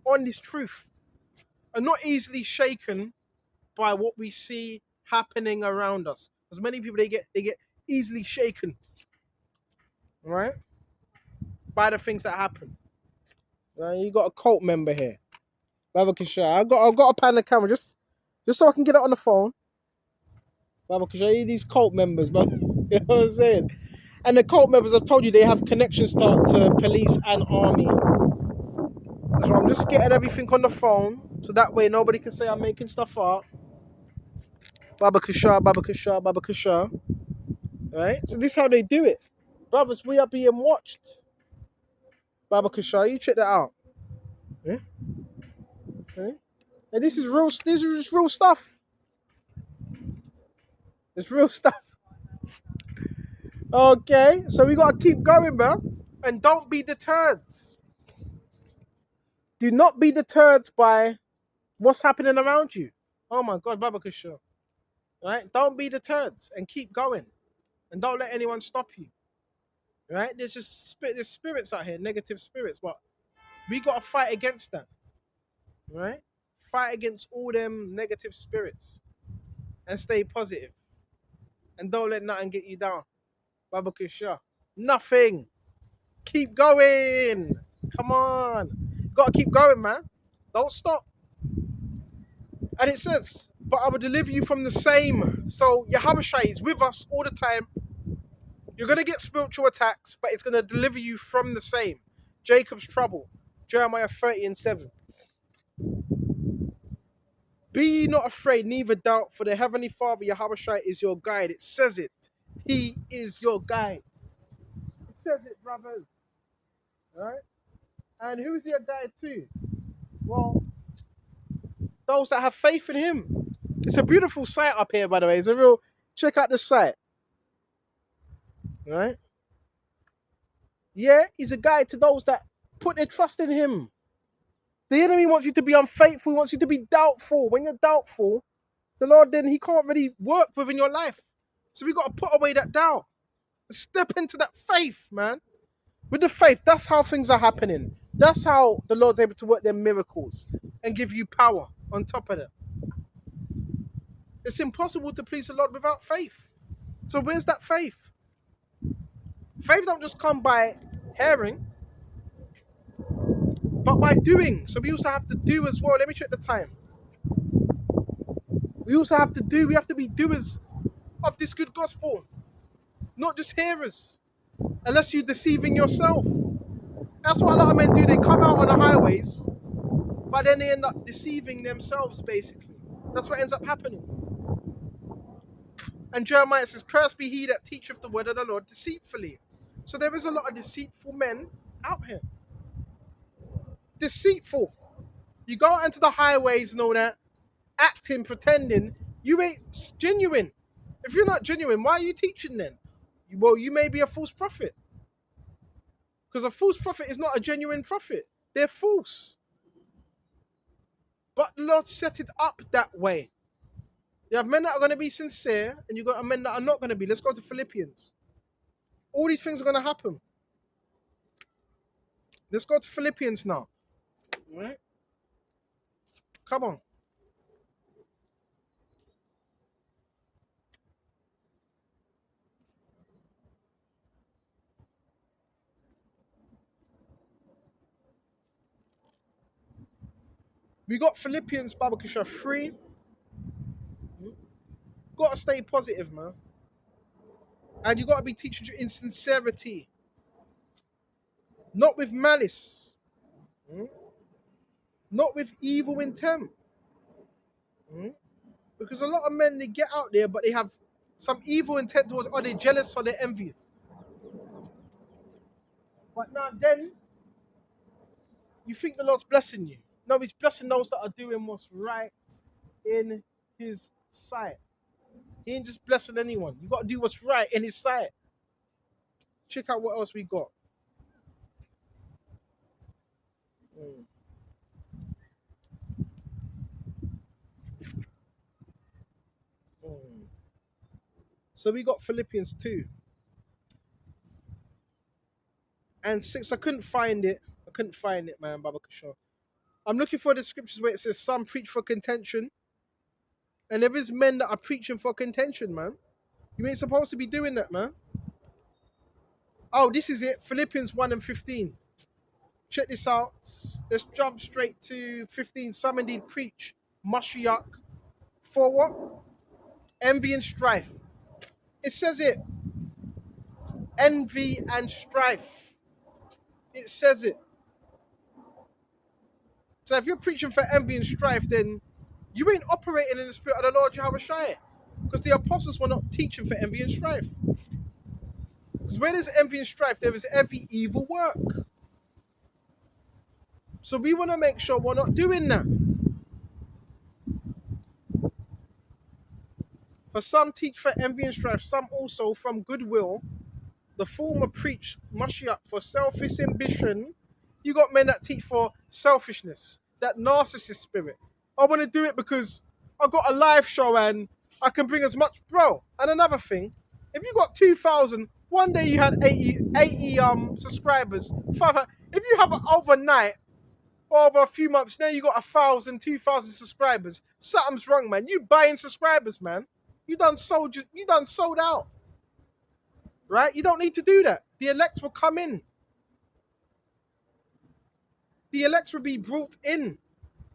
on this truth, and not easily shaken by what we see happening around us. Because many people they get easily shaken, right, by the things that happen. You got a cult member here, Baba Kishar. I've got to pan the camera just so I can get it on the phone. Baba Kishar, these cult members, bro. You know what I'm saying? And the cult members, I've told you, they have connections to police and army. So I'm just getting everything on the phone, so that way nobody can say I'm making stuff up. Baba Kishar, Baba Kishar, Baba Kishar. Right? So this is how they do it. Brothers, we are being watched. Baba Kishar, you check that out. Yeah? Okay. And this is real stuff. It's real stuff. Okay, so we gotta keep going, man. And don't be deterred. Do not be deterred by what's happening around you. Oh my God, Baba Kishar. Right? Don't be deterred and keep going. And don't let anyone stop you. Right? There's spirits out here, negative spirits, but we gotta fight against that. Right? Fight against all them negative spirits and stay positive. And don't let nothing get you down. Baba Kishar. Nothing. Keep going. Come on. Gotta keep going, man. Don't stop. And it says, but I will deliver you from the same. So Yahushua is with us all the time. You're going to get spiritual attacks, but it's going to deliver you from the same. Jacob's trouble. Jeremiah 30:7. Be ye not afraid, neither doubt, for the Heavenly Father, Yahushua, is your guide. It says it. He is your guide. It says it, brothers. All right? And who's your guide to? Well, those that have faith in him. It's a beautiful sight up here, by the way. It's a real, check out the sight. All right? Yeah, he's a guide to those that put their trust in him. The enemy wants you to be unfaithful. He wants you to be doubtful. When you're doubtful, the Lord, then he can't really work within your life. So we got to put away that doubt. Step into that faith, man. With the faith, that's how things are happening. That's how the Lord's able to work their miracles and give you power on top of that. It's impossible to please the Lord without faith. So where's that faith? Faith don't just come by hearing, but by doing. So we also have to do as well. Let me check the time. We also have to do. We have to be doers of this good gospel, not just hearers. Unless you're deceiving yourself. That's what a lot of men do. They come out on the highways, but then they end up deceiving themselves, basically. That's what ends up happening. And Jeremiah says, "Cursed be he that teacheth the word of the Lord deceitfully." So there is a lot of deceitful men out here. Deceitful. You go out into the highways and all that, acting, pretending. You ain't genuine. If you're not genuine, why are you teaching then? Well, you may be a false prophet. Because a false prophet is not a genuine prophet. They're false. But the Lord set it up that way. You have men that are going to be sincere, and you've got men that are not going to be. Let's go to Philippians. All these things are going to happen. Let's go to Philippians now. All right? Come on. We got Philippians, Babakisha 3. Got to stay positive, man. And you got to be teaching in sincerity, not with malice, mm? Not with evil intent. Mm? Because a lot of men, they get out there, but they have some evil intent towards, are they jealous or they're envious? But now then, you think the Lord's blessing you. No, he's blessing those that are doing what's right in his sight. He ain't just blessing anyone. You got to do what's right in his sight. Check out what else we got. Mm, mm. So we got Philippians 2 and 6. I couldn't find it. Man, Baba Kishore. I'm looking for the scriptures where it says some preach for contention. And there is men that are preaching for contention, man. You ain't supposed to be doing that, man. Oh, this is it. Philippians 1 and 15. Check this out. Let's jump straight to 15. Some indeed preach Mashiach for what? Envy and strife. It says it. Envy and strife. It says it. So if you're preaching for envy and strife, then you ain't operating in the spirit of the Lord Jehovah Shai. Because the apostles were not teaching for envy and strife. Because where there's envy and strife, there is every evil work. So we want to make sure we're not doing that. For some teach for envy and strife, some also from goodwill. The former preach Mashiach for selfish ambition. You got men that teach for selfishness, that narcissist spirit. I want to do it because I got a live show and I can bring as much, bro. And another thing, if you got 2,000, one day you had 80 subscribers, 500. If you have it overnight, over a few months, now you got 1,000, 2,000 subscribers. Something's wrong, man. You buying subscribers, man. You done sold out. Right? You don't need to do that. The elect will come in. The elect will be brought in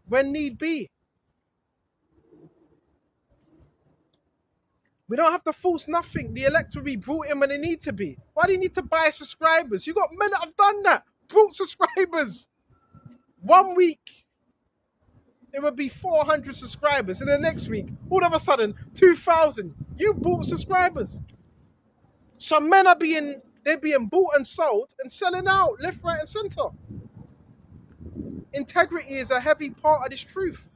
when need be. We don't have to force nothing. The elect will be brought in when they need to be. Why do you need to buy subscribers? You got men that have done that. Brought subscribers. 1 week, it would be 400 subscribers. And the next week, all of a sudden, 2,000. You bought subscribers. Some men are they're being bought and sold and selling out left, right, and center. Integrity is a heavy part of this truth.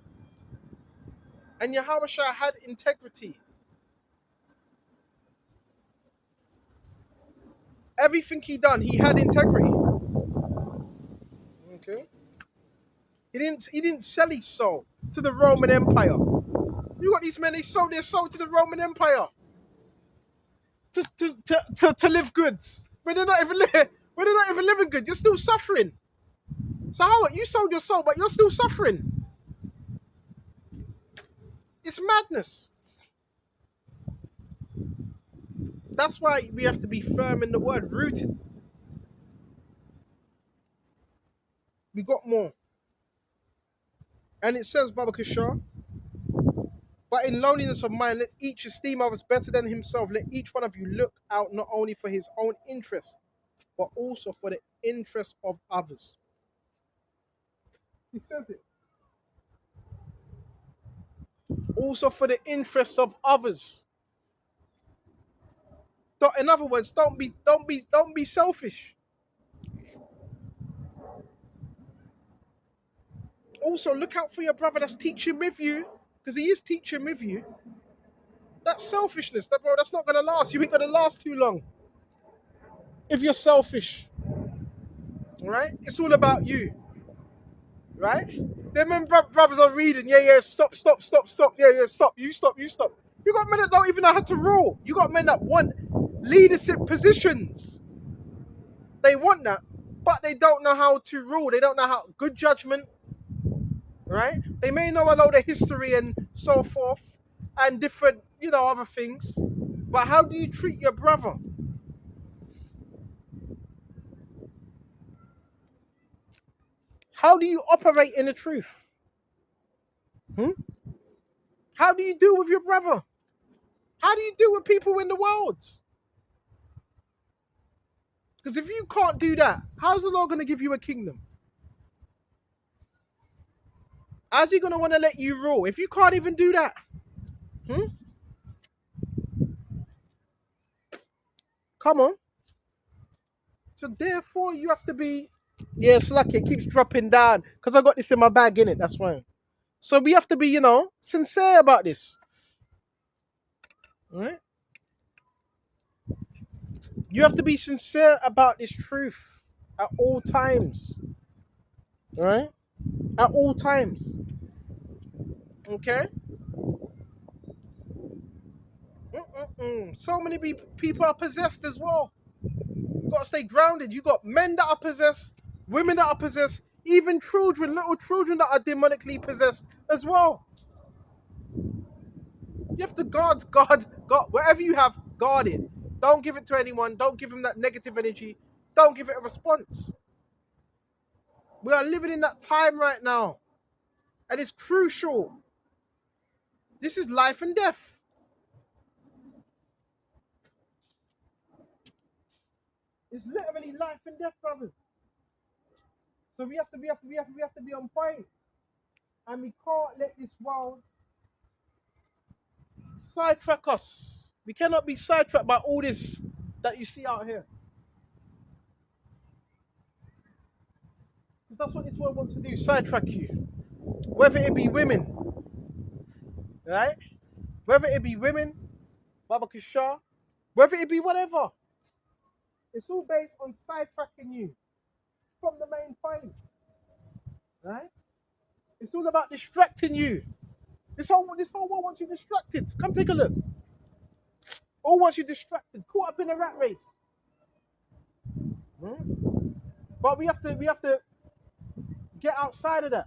And Yahushua had integrity. Everything he done, he had integrity. Okay. He didn't sell his soul to the Roman Empire. You got these men, they sold their soul to the Roman Empire to live good. When they're not even living good, you're still suffering. So how you sold your soul, but you're still suffering? It's madness. That's why we have to be firm in the word, rooted. We got more. And it says, Baba Kishar, but in loneliness of mind, let each esteem others better than himself. Let each one of you look out not only for his own interest, but also for the interest of others. He says it. Also for the interests of others. In other words, don't be selfish. Also, look out for your brother that's teaching with you, because he is teaching with you. That's selfishness, that bro. That's not gonna last. You ain't gonna last too long if you're selfish, right? It's all about you, right? Them men brothers are reading. Yeah, yeah. Stop, stop, stop, stop. Yeah, yeah. Stop. You stop. You stop. You got men that don't even know how to rule. You got men that want leadership positions. They want that, but they don't know how to rule. They don't know how good judgment, right? They may know a load of history and so forth, and different, other things. But how do you treat your brother? How do you operate in the truth? Hmm? How do you deal with your brother? How do you deal with people in the world? Because if you can't do that, how's the Lord going to give you a kingdom? How's he going to want to let you rule if you can't even do that? Hmm? Come on. So therefore, you have to be. Yeah, Slack, it keeps dropping down because I got this in my bag, in it. That's why. So we have to be, sincere about this. Right? You have to be sincere about this truth at all times. Right? At all times. Okay? Mm-mm-mm. So many people are possessed as well. You got to stay grounded. You got men that are possessed, women that are possessed, even children, little children that are demonically possessed as well. You have to guard, whatever you have, guard it. Don't give it to anyone. Don't give them that negative energy. Don't give it a response. We are living in that time right now, and it's crucial. This is life and death. It's literally life and death, brothers. So we have to be on point, and we can't let this world sidetrack us. We cannot be sidetracked by all this that you see out here, because that's what this world wants to do: sidetrack you. Whether it be women, right? Whether it be women, Baba Kishar, whether it be whatever, it's all based on sidetracking you from the main point, right? It's all about distracting you. This whole world wants you distracted. Come take a look. All wants you distracted, caught up in a rat race. Hmm? But we have to get outside of that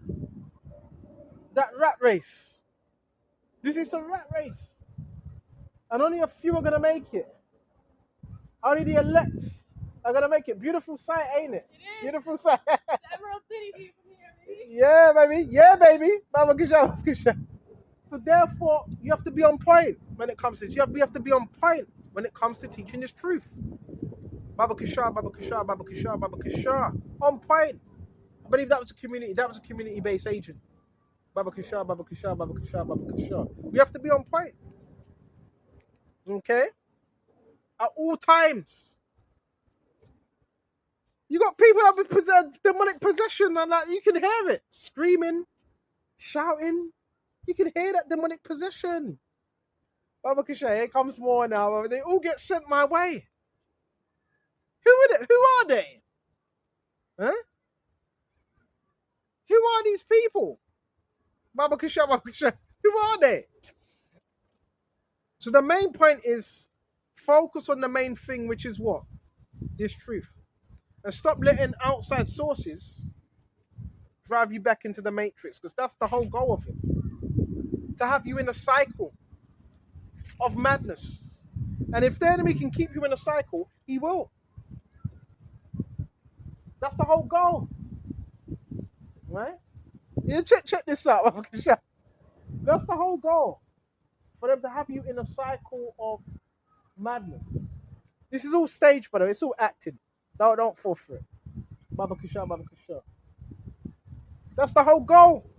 rat race. This is a rat race, and only a few are gonna make it. Only the elect are gonna make it. Beautiful sight, ain't it? It is. Beautiful sight. The Emerald City people here, baby. Yeah, baby. Yeah, baby. Mama, good job. Good job. So therefore, you have to be on point when it comes to this. We have to be on point when it comes to teaching this truth. Baba Kishar, Baba Kishar, Baba Kishar, Baba Kishar. On point. I believe that was a community. That was a community-based agent. Baba Kishar, Baba Kishar, Baba Kishar, Baba Kishar. We have to be on point. Okay? At all times. You got people that have demonic possession, and you can hear it. Screaming, shouting. You can hear that demonic possession. Baba Kishar, here comes more now. They all get sent my way. Who are they? Who are they? Huh? Who are these people? Baba Kishar, Baba Kishar. Who are they? So the main point is focus on the main thing, which is what? This truth. And stop letting outside sources drive you back into the matrix, because that's the whole goal of it. To have you in a cycle of madness. And if the enemy can keep you in a cycle, he will. That's the whole goal, right? Yeah, check this out. That's the whole goal, for them to have you in a cycle of madness. This is all staged, by the way. It's all acting. Don't fall for it. Baba Kusha, Baba Kusha. That's the whole goal.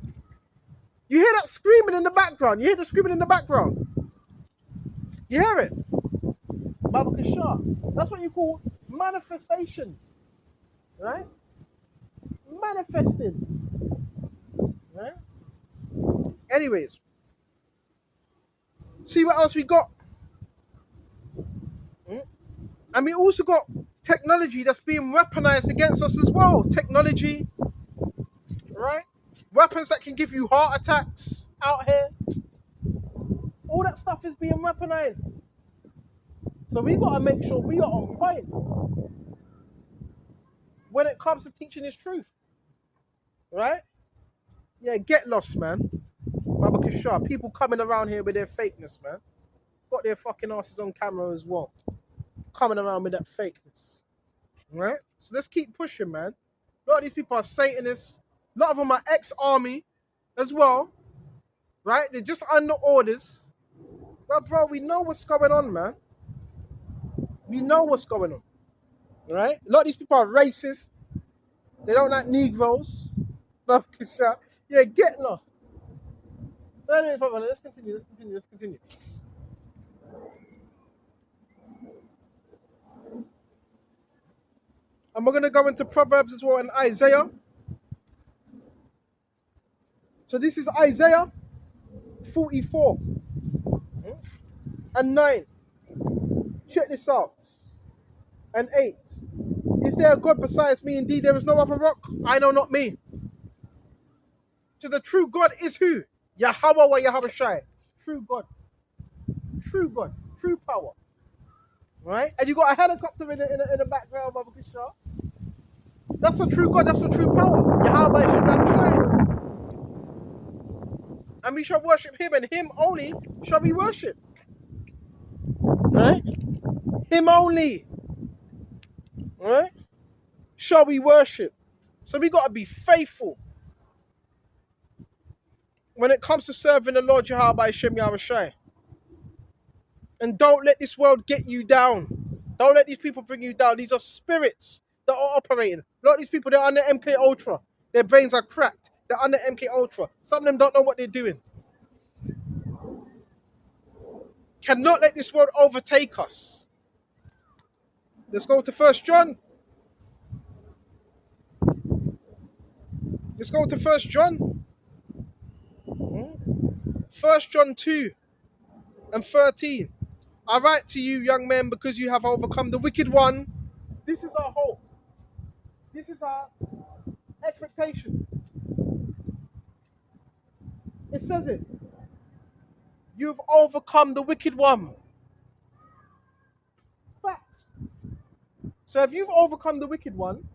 You hear that screaming in the background. You hear the screaming in the background. You hear it? Baba Kusha. That's what you call manifestation, right? Manifesting, right? Anyways, see what else we got. Hmm? And we also got technology that's being weaponized against us as well. Technology, right? Weapons that can give you heart attacks out here. All that stuff is being weaponized. So we got to make sure we are on point when it comes to teaching this truth, right? Yeah, get lost, man. Baba Kishar, people coming around here with their fakeness, man. Got their fucking asses on camera as well. Coming around with that fakeness, right? So let's keep pushing, man. A lot of these people are Satanists. A lot of them are ex-army as well, right? They're just under orders. But bro, we know what's going on, man. We know what's going on, right? A lot of these people are racist. They don't like Negroes. Baba Kishar. Yeah, get lost. So anyway, let's continue. And we're going to go into Proverbs as well and Isaiah. So this is Isaiah 44 and 9. Check this out. And 8. Is there a God besides me? Indeed, there is no other rock. I know not me. So the true God is who? Yahweh wa Yahweh Shai. True God. True God. True power. Right? And you got a helicopter in the background of Krishna. That's a true God. That's a true power. Yahweh Shai. And we shall worship him, and him only shall we worship. Right? Him only. Right? Shall we worship. So we got to be faithful when it comes to serving the Lord Yahweh Shem Yahushai. And don't let this world get you down. Don't let these people bring you down. These are spirits that are operating. A lot of these people, they're under MK Ultra. Their brains are cracked. They're under MK Ultra. Some of them don't know what they're doing. Cannot let this world overtake us. Let's go to 1 John. Let's go to 1 John. 1 John 2 and 13. I write to you, young men, because you have overcome the wicked one. This is our hope. This is our expectation. It says it. You've overcome the wicked one. Facts. So if you've overcome the wicked one,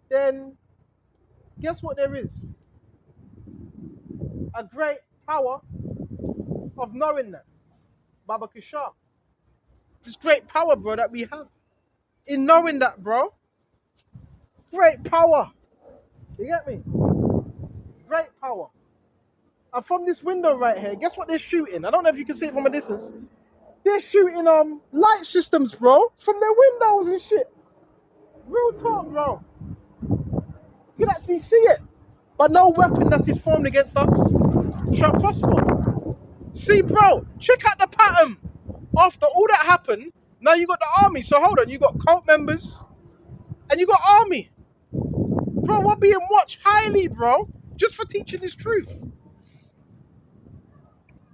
then guess what there is? A great power of knowing that. Baba Kishar. This great power, bro, that we have. In knowing that, bro. Great power. You get me? Great power. And from this window right here, guess what they're shooting? I don't know if you can see it from a distance. They're shooting light systems, bro, from their windows and shit. Real talk, bro. You can actually see it. But no weapon that is formed against us shall prosper. See, bro, check out the pattern. After all that happened, now you got the army. So hold on, you got cult members and you got army. Bro, we're being watched highly, bro, just for teaching this truth.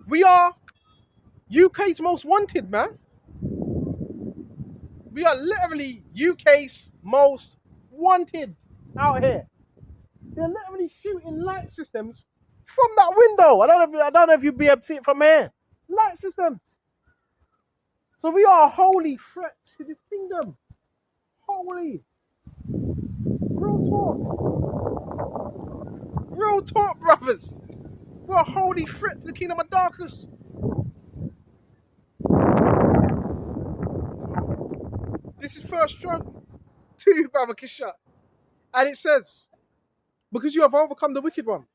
We are UK's most wanted, man. We are literally UK's most wanted out here. They're literally shooting light systems from that window. I don't know if you'd be able to see it from here. Light systems. So we are a holy threat to this kingdom. Holy. Real talk. Real talk, brothers. We're a holy threat to the kingdom of darkness. This is 1 John 2, Baba Kisha. And it says, because you have overcome the wicked one,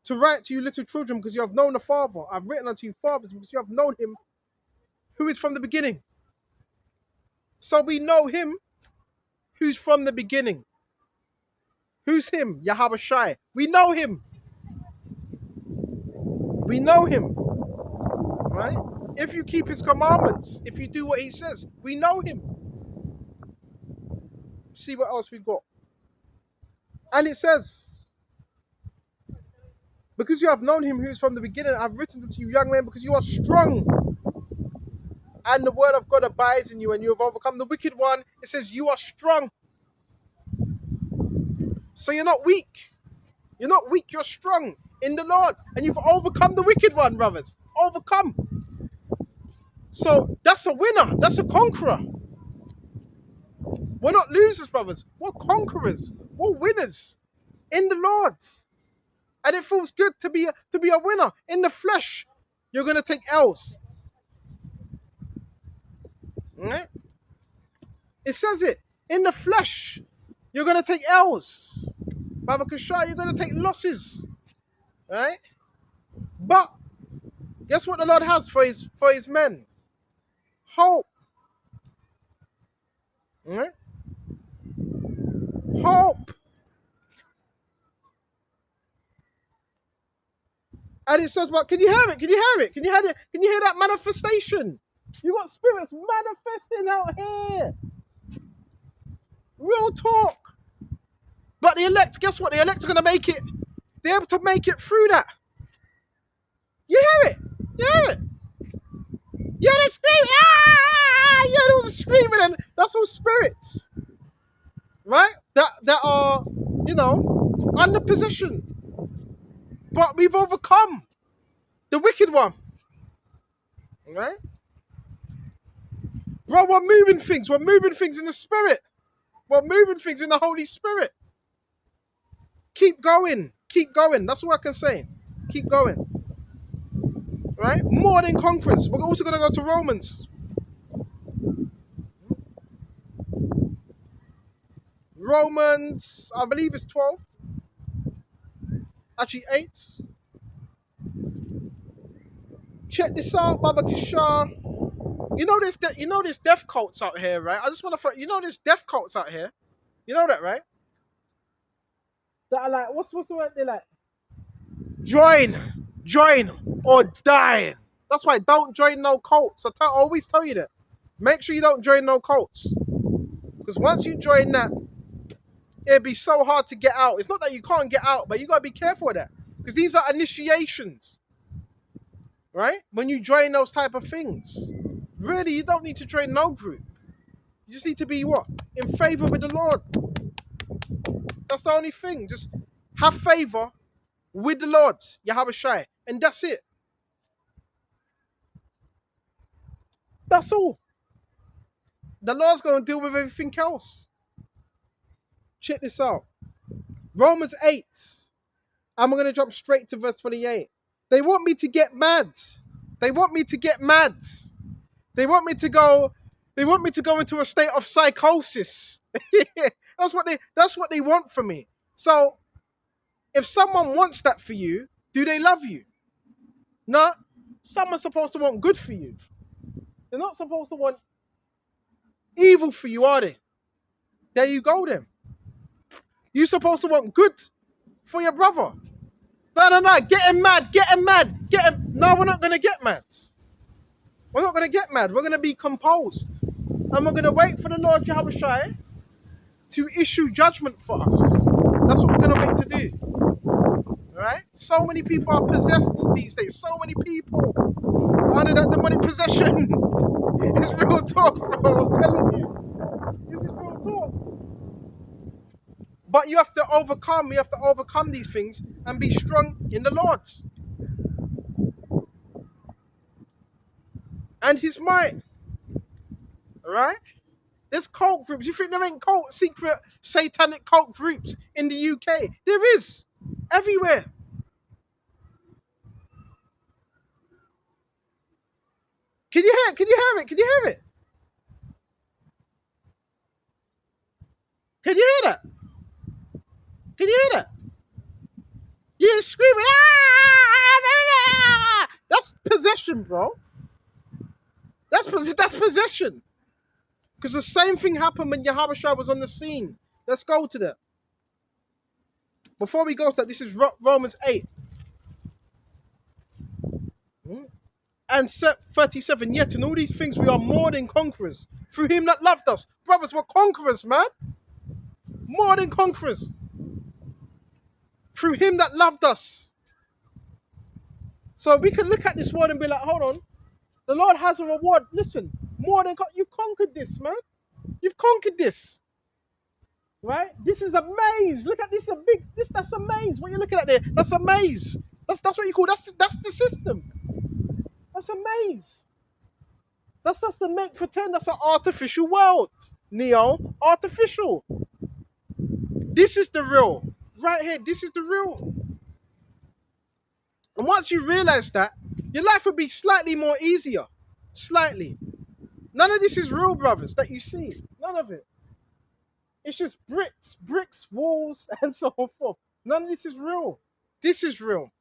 to write to you little children, because you have known the Father. I've written unto you fathers, because you have known him who is from the beginning. So we know him who's from the beginning. Who's him? Yahweh Shai. We know him. We know him. Right? If you keep his commandments, if you do what he says, we know him. See what else we've got. And it says, because you have known him who is from the beginning, I've written to you, young men, because you are strong. And the word of God abides in you, and you have overcome the wicked one. It says you are strong. So you're not weak. You're not weak, you're strong in the Lord. And you've overcome the wicked one, brothers. Overcome. So that's a winner. That's a conqueror. We're not losers, brothers. We're conquerors. We're winners in the Lord. And it feels good to be a winner. In the flesh, you're going to take L's. Right? It says it. In the flesh, you're going to take L's. Baba Kashar, you're going to take losses. Right? But guess what the Lord has for his men? Hope. Right? Hope. And it says, but can you hear it? Can you hear it? Can you hear it? Can you hear that manifestation? You got spirits manifesting out here. Real talk. But the elect, guess what? The elect are going to make it. They're able to make it through that. You hear it? You hear it? Yeah, they're screaming. Ah! Yeah, there was a screaming, and that's all spirits, right? That are, under possession. But we've overcome the wicked one, right? Bro, we're moving things. We're moving things in the spirit. We're moving things in the Holy Spirit. Keep going. Keep going. That's all I can say. Keep going. Right? More than conquerors. We're also going to go to Romans. Romans, I believe it's 12. Actually, 8. Check this out, Baba Kishar. There's death cults out here, right? I just want to there's death cults out here. You know that, right? That are like, what's the word? They're like, join, or die. That's why don't join no cults. I always tell you that. Make sure you don't join no cults. Because once you join that, it'd be so hard to get out. It's not that you can't get out, but you gotta be careful with that. Because these are initiations. Right? When you join those type of things. Really, you don't need to join no group. You just need to be what? In favor with the Lord. That's the only thing. Just have favor with the Lord, Yahweh Shai. And that's it. That's all. The Lord's going to deal with everything else. Check this out. Romans 8. I'm going to jump straight to verse 28. They want me to get mad. They want me to get mad. They want me to go into a state of psychosis. That's what they want from me. So if someone wants that for you, do they love you? No. Someone's supposed to want good for you. They're not supposed to want evil for you, are they? There you go then. You're supposed to want good for your brother. No. Get him mad. Get him mad. Get him. No, we're not going to get mad. We're not going to get mad. We're going to be composed. And we're going to wait for the Lord Yahweh Shai to issue judgment for us. That's what we're going to wait to do. Alright? So many people are possessed these days. So many people are under that demonic possession. It's real talk, bro. I'm telling you. This is real talk. But you have to overcome these things and be strong in the Lord and his might. Alright? There's cult groups. You think there ain't secret satanic cult groups in the UK? There is. Everywhere. Can you hear it? Can you hear it? Can you hear it? and screaming. Ah! That's possession, bro. That's possession. Because the same thing happened when Yahushua was on the scene. Let's go to that. Before we go to that, this is Romans 8. And 37. Yet in all these things we are more than conquerors through him that loved us. Brothers, we're conquerors, man. More than conquerors. Through him that loved us. So we can look at this word and be like, hold on. The Lord has a reward. Listen, more than you've conquered this, man. You've conquered this. Right? This is a maze. Look at this, that's a maze. What you're looking at there, that's a maze. That's what you call that's the system. That's a maze. That's the make pretend that's an artificial world. Neo, artificial. This is the real. Right here, this is the real. And once you realize that, your life will be slightly more easier. Slightly. None of this is real, brothers, that you see. None of it. It's just bricks, walls, and so forth. None of this is real. This is real.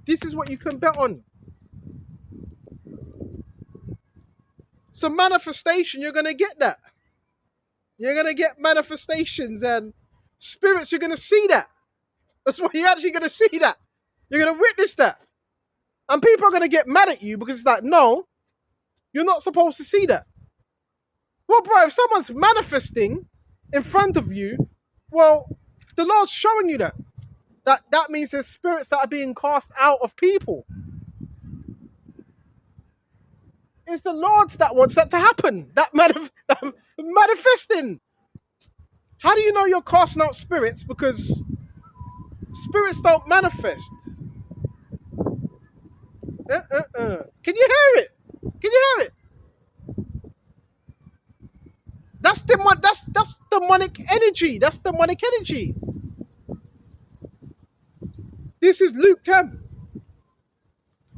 This is what you can bet on. So manifestation, you're going to get that. You're going to get manifestations and spirits, you're going to see that. That's why you're actually going to see that. You're going to witness that. And people are going to get mad at you because it's like, no, you're not supposed to see that. Well, bro, if someone's manifesting in front of you, well, the Lord's showing you that. That means there's spirits that are being cast out of people. It's the Lord that wants that to happen. That manifesting. How do you know you're casting out spirits? Because spirits don't manifest. Can you hear it? Can you hear it? That's demonic energy. That's demonic energy. This is Luke 10.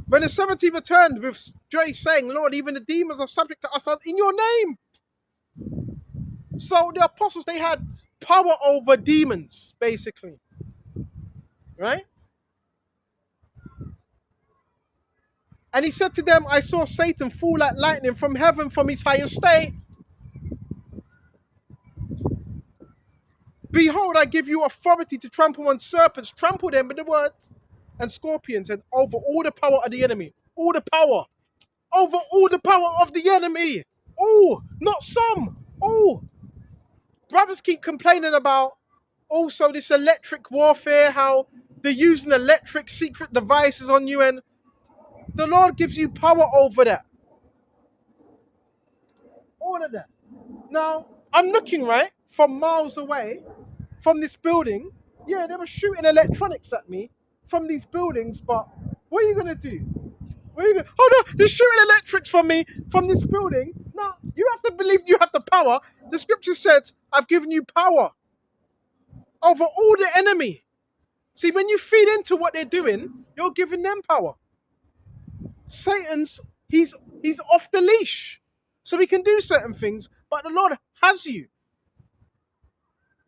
When the 70 returned with joy saying, Lord, even the demons are subject to us in your name. So the apostles, they had power over demons, basically. Right? And he said to them, I saw Satan fall like lightning from heaven from his high estate. Behold, I give you authority to trample on serpents, trample them with the words, and scorpions, and over all the power of the enemy. All the power. Over all the power of the enemy. Oh, not some. Oh. Brothers keep complaining about also this electric warfare, how they're using electric secret devices on you, and the Lord gives you power over that. All of that. Now, I'm looking right from miles away from this building. Yeah, they were shooting electronics at me from these buildings, but what are you gonna do? What are you gonna... Oh no, they're shooting electrics from me from this building. No, you have to believe you have the power. The scripture says, I've given you power over all the enemy. See, when you feed into what they're doing, you're giving them power. Satan's, he's off the leash. So he can do certain things, but the Lord has you.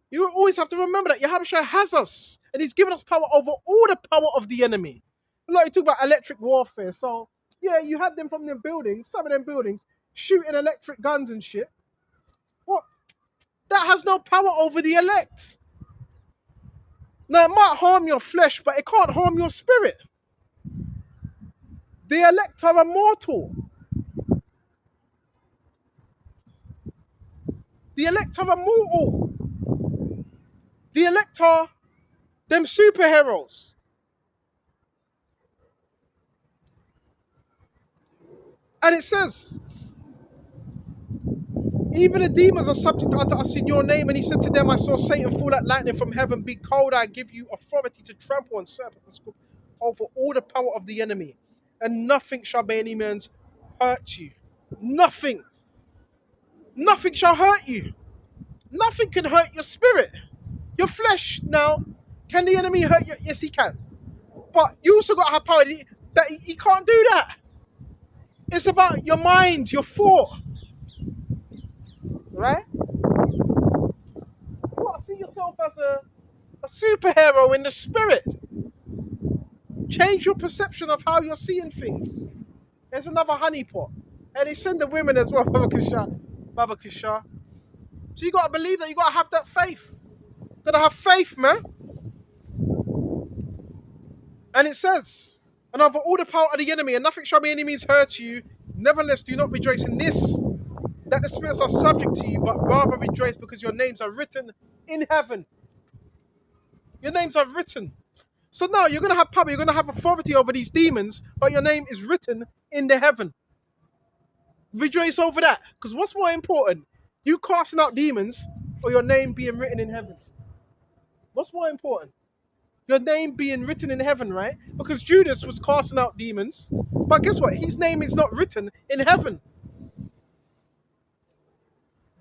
You always have to remember that Yahushua has us, and he's given us power over all the power of the enemy. Like you talk about electric warfare, so yeah, you had them from them buildings, some of them buildings, shooting electric guns and shit. What? That has no power over the elect. Now, it might harm your flesh, but it can't harm your spirit. The elect are immortal. The elect are immortal. The elect are them superheroes. And it says, even the demons are subject unto us in your name. And he said to them, I saw Satan fall like lightning from heaven. Behold, I give you authority to trample on serpents and scorpions over all the power of the enemy. And nothing shall by any means hurt you. Nothing. Nothing shall hurt you. Nothing can hurt your spirit. Your flesh. Now, can the enemy hurt you? Yes, he can. But you also got to have power that he can't do that. It's about your mind, your thought. Right? You got to see yourself as a superhero in the spirit. Change your perception of how you're seeing things. There's another honeypot. And they send the women as well, Baba Kisha. Baba Kisha. So you gotta believe that, you gotta have that faith. You gotta have faith, man. And it says, and over all the power of the enemy, and nothing shall by any means hurt you. Nevertheless, do not rejoice in this, that the spirits are subject to you, but rather rejoice because your names are written in heaven. Your names are written. So now you're going to have power, you're going to have authority over these demons, but your name is written in the heaven. Rejoice over that. Because what's more important? You casting out demons or your name being written in heaven? What's more important? Your name being written in heaven, right? Because Judas was casting out demons, but guess what? His name is not written in heaven.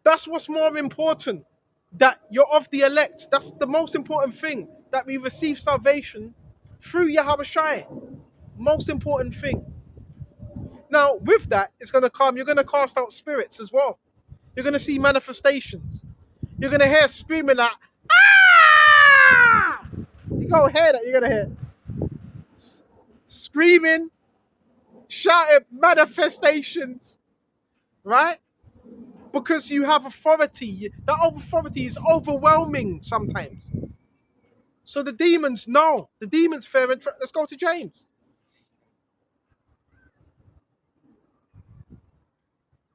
That's what's more important. That you're of the elect. That's the most important thing. That we receive salvation through Yahweh Shai. Most important thing. Now, with that, it's going to come, you're going to cast out spirits as well. You're going to see manifestations. You're going to hear screaming like, ah! You're going to hear that. You're going to hear screaming, shouting, manifestations, right? Because you have authority. That authority is overwhelming sometimes. So the demons know. The demons fear and let's go to James.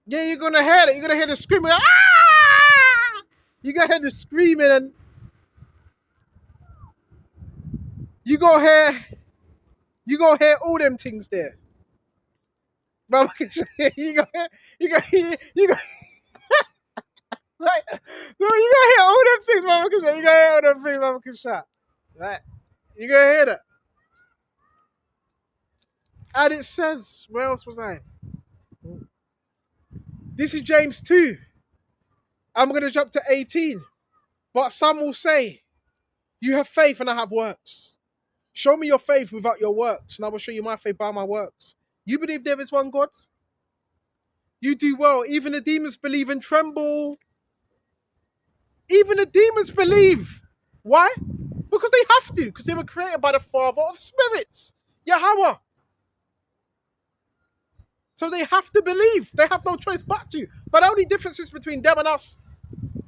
Yeah, you're going to hear it. You're going to hear the screaming. Ah! You're going to hear the screaming and you go hear all them things there. But you go hear, you go like, no, you gonna hear all them things, Mama Kisha. You gonna hear all them things, Mama Kisha. Right? You gonna hear that. And it says, where else was I? This is James 2. I'm gonna jump to 18. But some will say, you have faith and I have works. Show me your faith without your works, and I will show you my faith by my works. You believe there is one God? You do well. Even the demons believe and tremble. Even the demons believe. Why? Because they have to. Because they were created by the Father of spirits, Yahweh. So they have to believe. They have no choice but to. But the only difference is between them and us,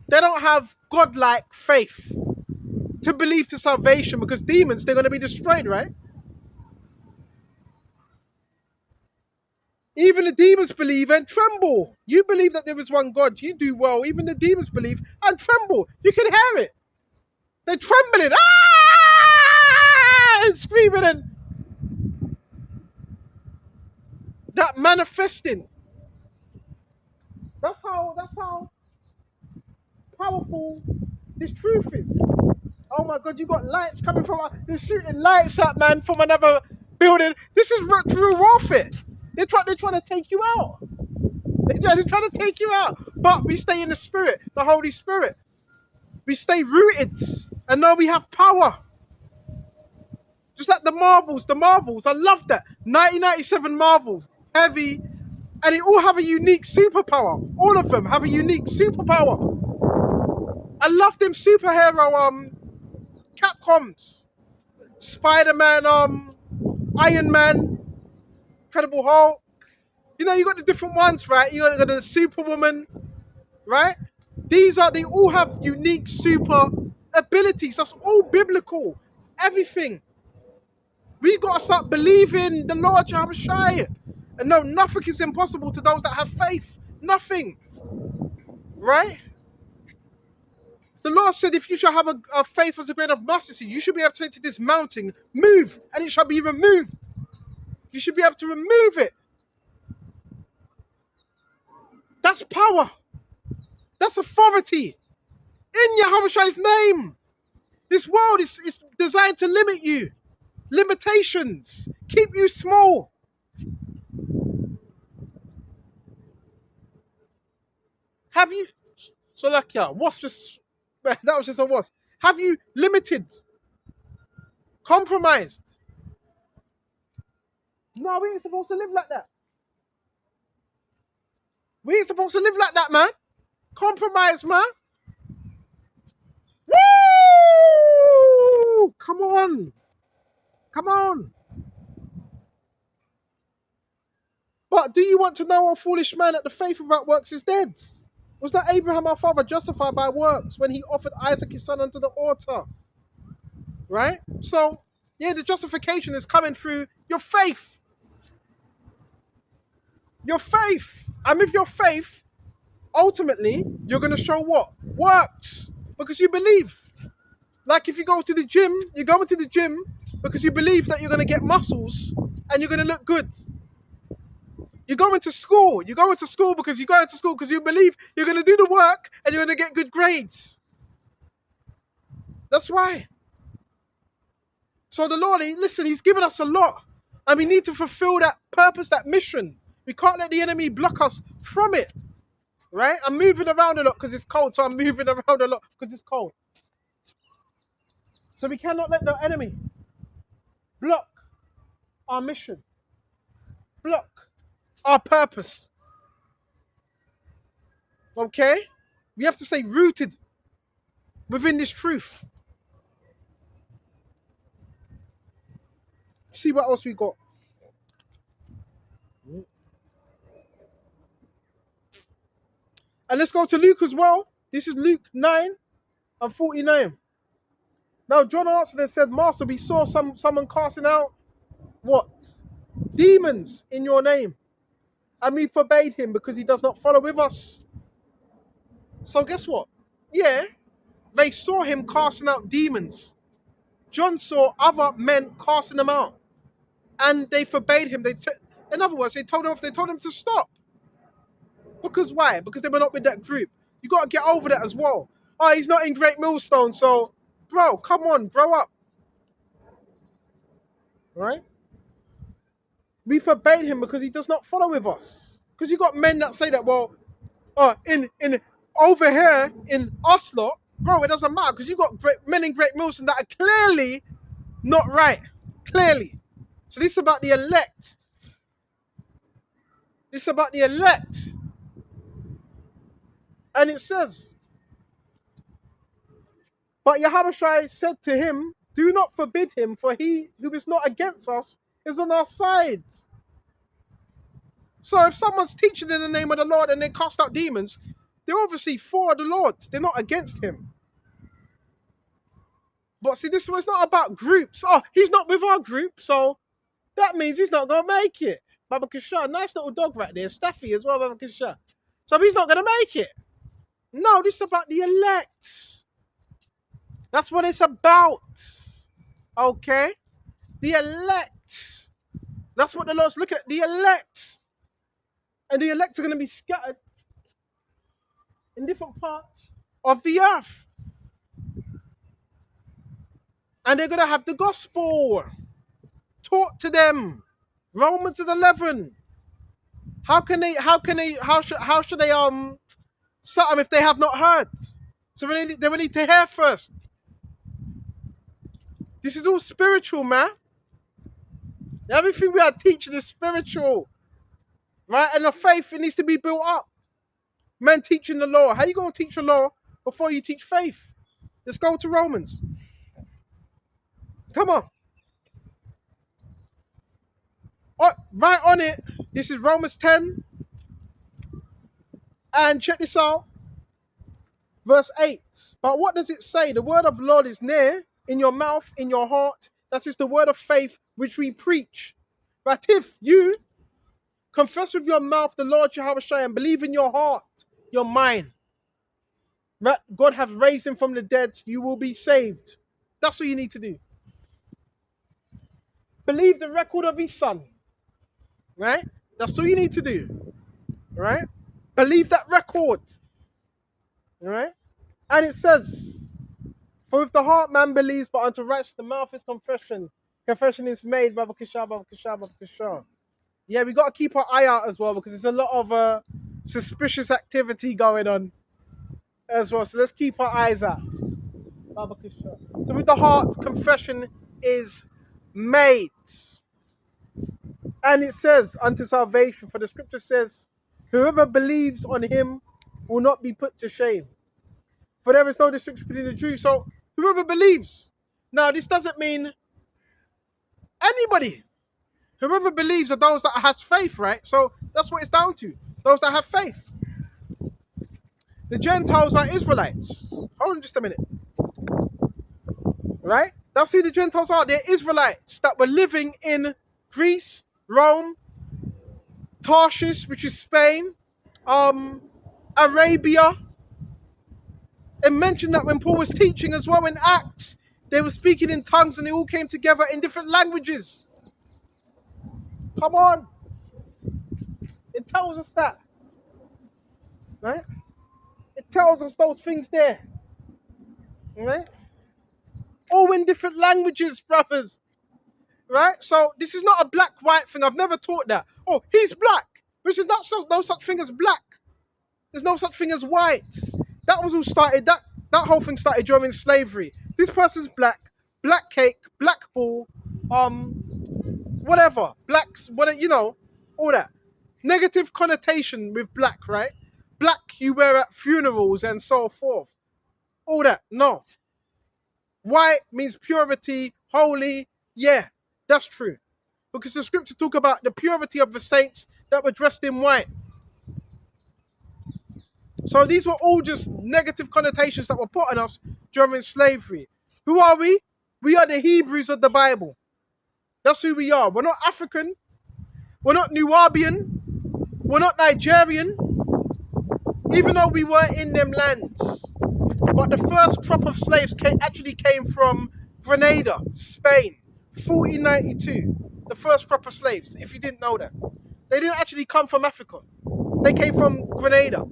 they don't have godlike faith to believe to salvation, because demons, they're going to be destroyed, right? Even the demons believe and tremble. You believe that there is one God. You do well. Even the demons believe and tremble. You can hear it. They're trembling. Ah! And screaming and that manifesting. That's how powerful this truth is. Oh my God, you got lights coming from, they're shooting lights at, man, from another building. This is true warfare. They're trying to take you out. They're trying to take you out. But we stay in the Spirit, the Holy Spirit. We stay rooted and know we have power. Just like the Marvels, I love that. 1997 Marvels, heavy, and they all have a unique superpower. All of them have a unique superpower. I love them superhero Capcoms. Spider-Man, Iron Man, Incredible Hulk. You know, you got the different ones, right? You got the Superwoman, right? They all have unique super abilities. That's all biblical. Everything. We gotta start believing the Lord Jehovah Shai. And no, nothing is impossible to those that have faith. Nothing. Right? The Lord said, if you shall have a faith as a grain of mustard seed, you should be able to say to this mountain, move, and it shall be removed. You should be able to remove it. That's power. That's authority. In Yahweh Shai's name. This world is designed to limit you. Limitations. Keep you small. Have you... So like, yeah, what's just... That was just a was. Have you limited? Compromised? No, we ain't supposed to live like that. We ain't supposed to live like that, man. Compromise, man. Woo! Come on. Come on. But do you want to know, O foolish man, that the faith without works is dead? Was not Abraham our father justified by works when he offered Isaac his son unto the altar? Right? So, yeah, the justification is coming through your faith. Your faith. And with your faith, ultimately, you're going to show what? Works. Because you believe. Like if you go to the gym, you're going to the gym because you believe that you're going to get muscles and you're going to look good. You're going to school. You're going to school because you're going to school because you believe you're going to do the work and you're going to get good grades. That's why. So the Lord, listen, He's given us a lot. And we need to fulfill that purpose, that mission. We can't let the enemy block us from it. Right? I'm moving around a lot because it's cold. So I'm moving around a lot because it's cold. So we cannot let the enemy block our mission. Block our purpose. Okay? We have to stay rooted within this truth. See what else we got. And let's go to Luke as well. This is Luke 9:49. Now John answered and said, Master, we saw someone casting out what? Demons in your name. And we forbade him because he does not follow with us. So guess what? Yeah, they saw him casting out demons. John saw other men casting them out. And they forbade him. In other words, they told him to stop. Because why? Because they were not with that group. You got to get over that as well. Oh, he's not in Great Millstone, so, bro, come on, grow up. Right? We forbade him because he does not follow with us. Because you got men that say that, well, in over here in Oslo, bro, it doesn't matter because you got men in Great Millstone that are clearly not right. Clearly. So this is about the elect. This is about the elect. And it says, but Yahushua said to him, do not forbid him, for he who is not against us is on our side. So if someone's teaching in the name of the Lord and they cast out demons, they're obviously for the Lord. They're not against him. But see, this was not about groups. Oh, he's not with our group, so that means he's not going to make it. Baba Kishar, nice little dog right there. Staffy as well, Baba Kishar. So he's not going to make it. No, this is about the elect. That's what it's about. Okay? The elect. That's what the Lord's looking at. The elect. And the elect are going to be scattered in different parts of the earth. And they're going to have the gospel taught to them. Romans 11. How should they something if they have not heard? So they will need to hear first. This is all spiritual, man. Everything we are teaching is spiritual. Right? And the faith, it needs to be built up. Men teaching the law. How you going to teach the law before you teach faith? Let's go to Romans. Come on. Oh, right on it. This is Romans 10. And check this out. Verse 8. But what does it say? The word of the Lord is near, in your mouth, in your heart. That is the word of faith which we preach. But if you confess with your mouth the Lord Yahushua and believe in your heart, your mind, that God has raised him from the dead, you will be saved. That's what you need to do. Believe the record of his son. Right? That's all you need to do. Right? Believe that record. Right? And it says, for with the heart man believes, but unto righteousness the mouth is confession. Confession is made, Baba Kishar, Baba Kishar, Baba Kishar. Yeah, we got to keep our eye out as well because there's a lot of suspicious activity going on as well. So let's keep our eyes out. Baba Kishar. So with the heart, confession is made. And it says, unto salvation, for the scripture says, whoever believes on him will not be put to shame. For there is no distinction between the Jews. So whoever believes. Now, this doesn't mean anybody. Whoever believes are those that has faith, right? So That's what it's down to. Those that have faith. The Gentiles are Israelites. Hold on just a minute. Right? That's who the Gentiles are. They're Israelites that were living in Greece, Rome, Tarshish, which is Spain, Arabia. And mentioned that when Paul was teaching as well in Acts, they were speaking in tongues and they all came together in different languages. Come on. It tells us that. Right? It tells us those things there. Right? All in different languages, brothers. Right? So this is not a black-white thing. I've never taught that. Oh, he's black. Which is not no such thing as black. There's no such thing as white. That was all started, that whole thing started during slavery. This person's black, black cake, black ball, whatever. Blacks, whatever, all that. Negative connotation with black, right? Black you wear at funerals and so forth. All that. No. White means purity, holy. Yeah, that's true. Because the scripture talk about the purity of the saints that were dressed in white. So these were all just negative connotations that were put on us during slavery. Who are we? We are the Hebrews of the Bible. That's who we are. We're not African. We're not Nubian. We're not Nigerian. Even though we were in them lands. But the first crop of slaves actually came from Grenada, Spain, 1492. The first crop of slaves, if you didn't know that. They didn't actually come from Africa. They came from Grenada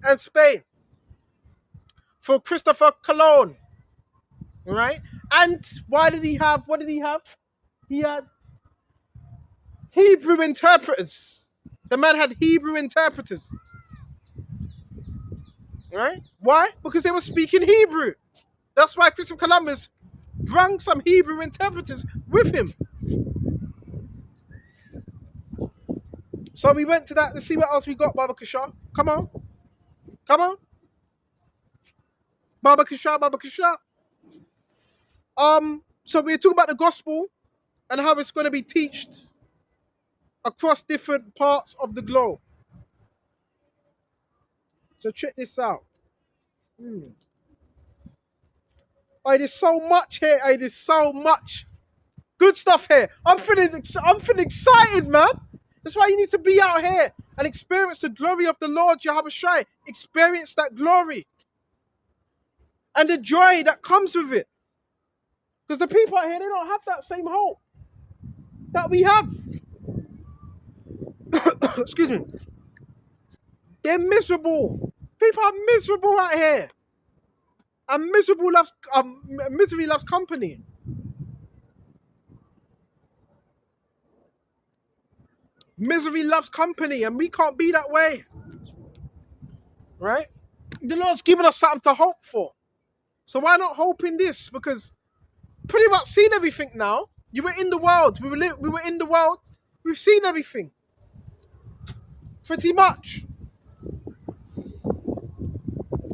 and Spain. For Christopher Colon. Right? And what did he have? He had Hebrew interpreters. The man had Hebrew interpreters. Right? Why? Because they were speaking Hebrew. That's why Christopher Columbus brought some Hebrew interpreters with him. So we went to that. Let's see what else we got, Baba Kishar. Come on. Come on. Baba Kishar, Baba Kishar. So we're talking about the gospel and how it's going to be taught across different parts of the globe. So check this out. Oh, there's so much here. Oh, there's so much good stuff here. I'm feeling excited, man. That's why you need to be out here and experience the glory of the Lord Yahweh Shai. Experience that glory and the joy that comes with it. Because the people out here, they don't have that same hope that we have. Excuse me. They're miserable. People are miserable out here. And misery loves company. Misery loves company, and we can't be that way. Right? The Lord's given us something to hope for. So why not hope in this? Because pretty much seen everything now. You were in the world. We were in the world. We've seen everything. Pretty much.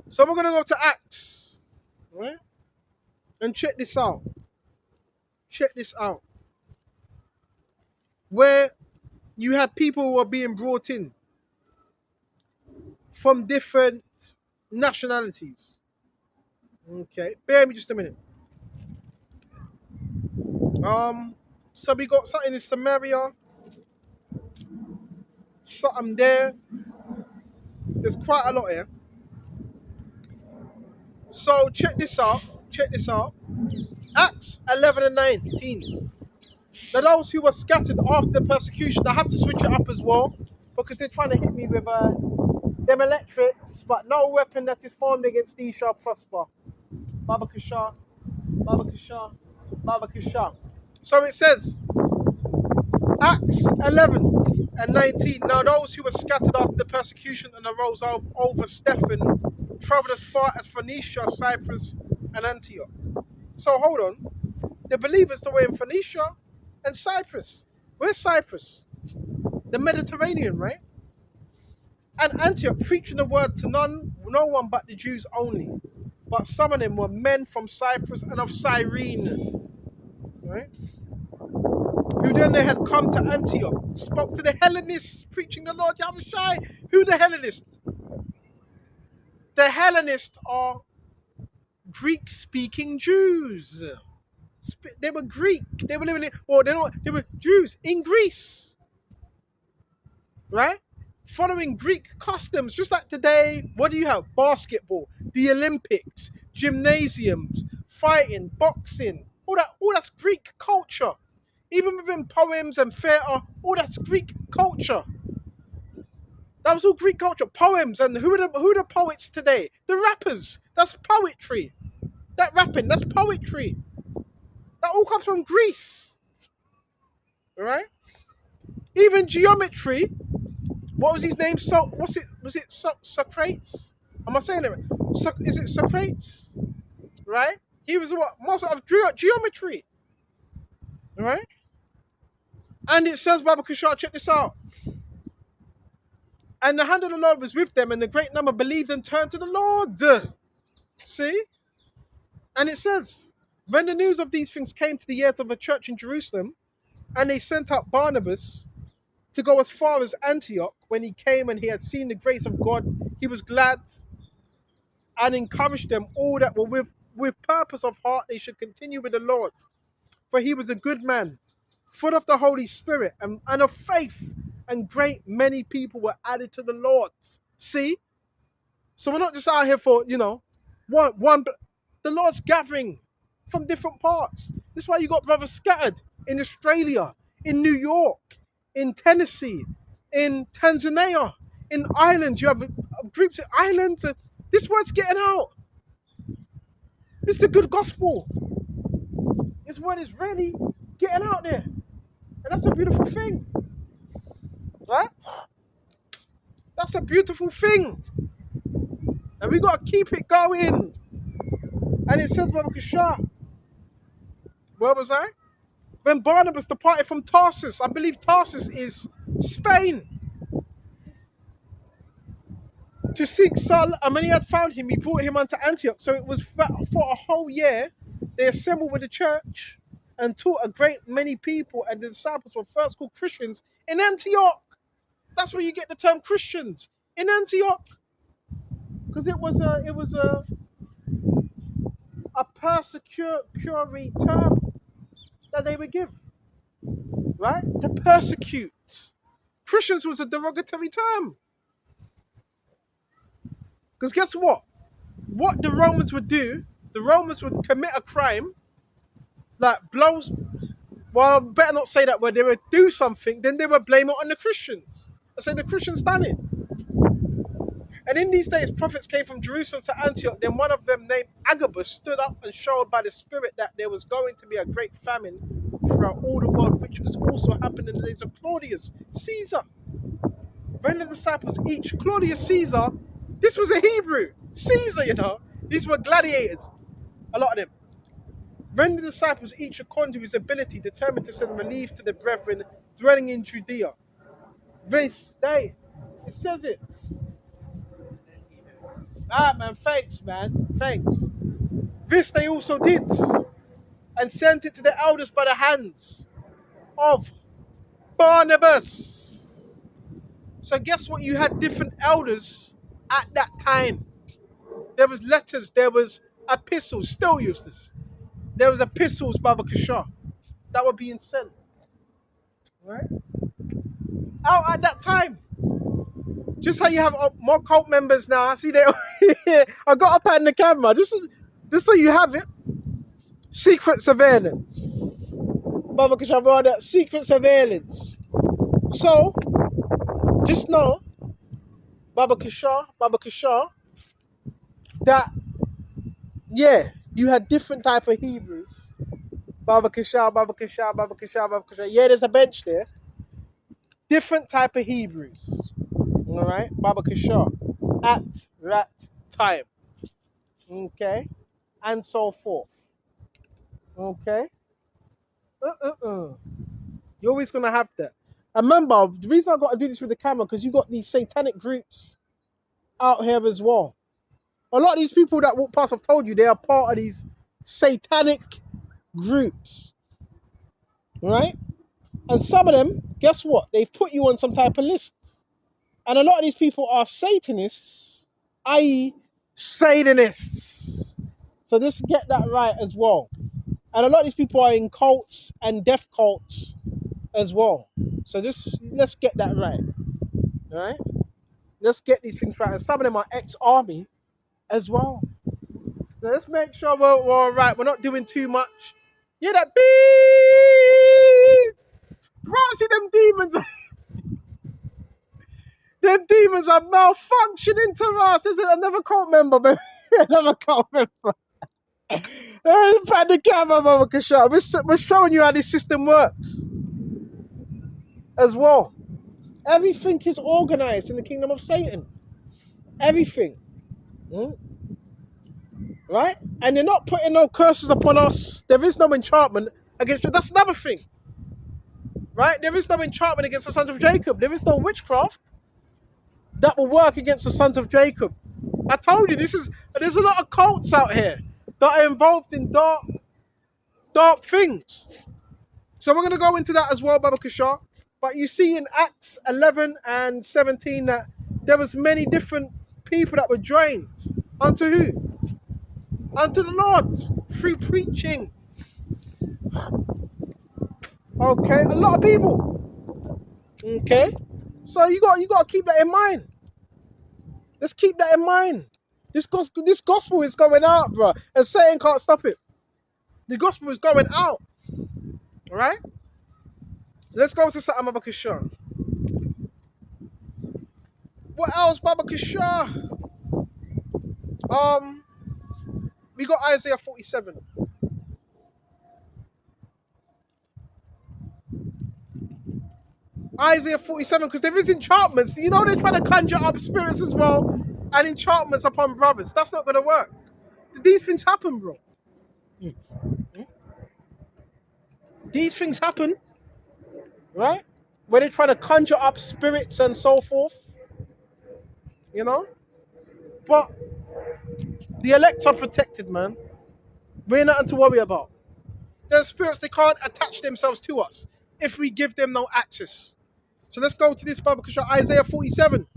So we're going to go to Acts. Right? And check this out. Check this out. Where you had people who were being brought in from different nationalities. Okay. Bear me just a minute. So we got something in Samaria. Something there. There's quite a lot here. So check this out. Check this out. Acts 11 and 19. Now those who were scattered after the persecution, I have to switch it up as well because they're trying to hit me with them electrics, but no weapon that is formed against thee shall prosper. Baba Kishar, Baba Kishar, Baba Kishar. So it says, Acts 11 and 19. Now those who were scattered after the persecution and arose over Stephen traveled as far as Phoenicia, Cyprus, and Antioch. So hold on. The believers that were in Phoenicia and Cyprus. Where's Cyprus? The Mediterranean, right? And Antioch, preaching the word to no one but the Jews only. But some of them were men from Cyprus and of Cyrene. Right? who then they had come to Antioch, spoke to the Hellenists, preaching the Lord Yahushai. Who the Hellenists? The Hellenists are Greek-speaking Jews. They were Greek. They were living in, well, they were Jews in Greece, right? Following Greek customs, just like today. What do you have? Basketball, the Olympics, gymnasiums, fighting, boxing. All that's Greek culture. Even within poems and theatre, all that's Greek culture. That was all Greek culture. Poems, and who are the poets today? The rappers. That's poetry. That rapping, that's poetry. That all comes from Greece. Right? Even geometry. What was his name? So what's it? Was it Socrates? Am I saying it right? Is it Socrates? Right? He was what master of geometry. Right? And it says, Baba Kushar, check this out. And the hand of the Lord was with them, and the great number believed and turned to the Lord. See? And it says, when the news of these things came to the ears of the church in Jerusalem, and they sent out Barnabas to go as far as Antioch. When he came and he had seen the grace of God, he was glad and encouraged them all that were with purpose of heart they should continue with the Lord. For he was a good man, full of the Holy Spirit and of faith, and great many people were added to the Lord. See? So we're not just out here for, one, but the Lord's gathering from different parts. This is why you got brothers scattered in Australia, in New York, in Tennessee, in Tanzania, in Ireland. You have groups in Ireland. This word's getting out. It's the good gospel. This word is really getting out there. And that's a beautiful thing. Right? That's a beautiful thing. And we got to keep it going. And it says, Baba Kishar, where was I? When Barnabas departed from Tarsus, I believe Tarsus is Spain, to seek Saul, and when he had found him, he brought him unto Antioch. So it was for a whole year, they assembled with the church and taught a great many people, and the disciples were first called Christians in Antioch. That's where you get the term Christians, in Antioch, because it was a persecutory term that they would give, right? To persecute. Christians was a derogatory term. Because guess what? What the Romans would do, the Romans would commit a crime, like blows, well, better not say that word, they would do something, then they would blame it on the Christians. I say the Christians done it. And in these days, prophets came from Jerusalem to Antioch. Then one of them, named Agabus, stood up and showed by the Spirit that there was going to be a great famine throughout all the world, which was also happened in the days of Claudius Caesar. When the disciples each, Claudius Caesar, this was a Hebrew. Caesar, these were gladiators, a lot of them. When the disciples, each according to his ability, determined to send relief to the brethren dwelling in Judea. This day, it says it. Man, thanks, man. Thanks. This they also did, and sent it to the elders by the hands of Barnabas. So guess what? You had different elders at that time. There was letters, there was epistles, still useless. There was epistles, Baba Kishar, that were being sent. Right? Out at that time. Just how you have more cult members now. I see they I got up at the camera, just so you have it. Secret surveillance. Baba Kishar brought that secret surveillance. So just know, Baba Kishar, that yeah, you had different type of Hebrews. Baba Kishar. Yeah, there's a bench there. Different type of Hebrews. All right, Baba Kishar. At that time. Okay, and so forth. Okay. You're always gonna have that. And remember, the reason I got to do this with the camera because you got these satanic groups out here as well. A lot of these people that walk past, I've told you, they are part of these satanic groups, right? And some of them, guess what? They've put you on some type of lists. And a lot of these people are Satanists, i.e., Satanists. So just get that right as well. And a lot of these people are in cults and death cults as well. So just let's get that right. All right? Let's get these things right. And some of them are ex-army as well. So let's make sure we're all right. We're not doing too much. Yeah, that beep. Bro, see them demons. Them demons are malfunctioning to us. There's another cult member, baby. Another cult member. In fact, the camera, Mama Kasha. We're showing you how this system works as well. Everything is organized in the kingdom of Satan. Everything. Mm, right? And they're not putting no curses upon us. There is no enchantment against you. That's another thing. Right? There is no enchantment against the sons of Jacob. There is no witchcraft that will work against the sons of Jacob. I told you there's a lot of cults out here that are involved in dark things. So we're gonna go into that as well, Baba Kishar. But you see in Acts 11 and 17 that there was many different people that were joined unto who? Unto the Lord through preaching. Okay, a lot of people. Okay, so you got to keep that in mind. Let's keep that in mind. This gospel is going out, bro, and Satan can't stop it. The gospel is going out. All right. Let's go to Satan Baba Kishar. What else, Baba Kishar? We got Isaiah 47. Isaiah 47, because there is enchantments. You know they're trying to conjure up spirits as well and enchantments upon brothers. That's not going to work. These things happen, bro. These things happen, right? Where they're trying to conjure up spirits and so forth. You know? But the elect are protected, man. We ain't nothing to worry about. There's spirits, they can't attach themselves to us if we give them no access. So let's go to this Bible, because Isaiah 47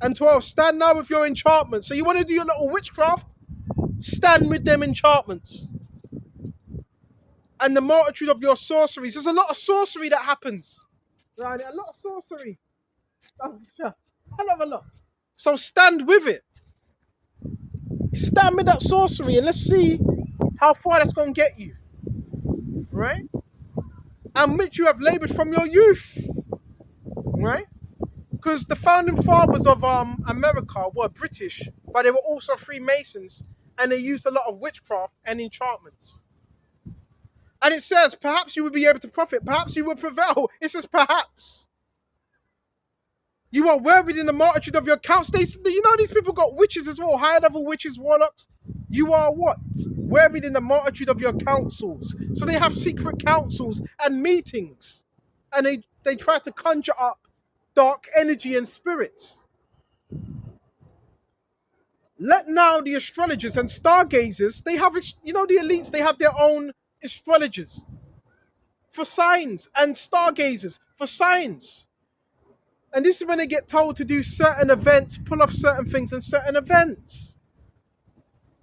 and 12. Stand now with your enchantments. So you want to do your little witchcraft? Stand with them enchantments. And the multitude of your sorceries. There's a lot of sorcery that happens. Right? A lot of sorcery. Hell of a lot. So stand with it. Stand with that sorcery and let's see how far that's going to get you. Right? And which you have labored from your youth. Right? Because the founding fathers of America were British, but they were also Freemasons, and they used a lot of witchcraft and enchantments. And it says, perhaps you will be able to profit, perhaps you will prevail. It says, perhaps. You are worried in the multitude of your counts. You know these people got witches as well, higher level witches, warlocks. You are what? Worried in the multitude of your councils. So they have secret councils and meetings, and they try to conjure up dark energy and spirits. Let now the astrologers and stargazers, they have, you know, the elites, they have their own astrologers for signs and stargazers for signs. And this is when they get told to do certain events, pull off certain things in certain events.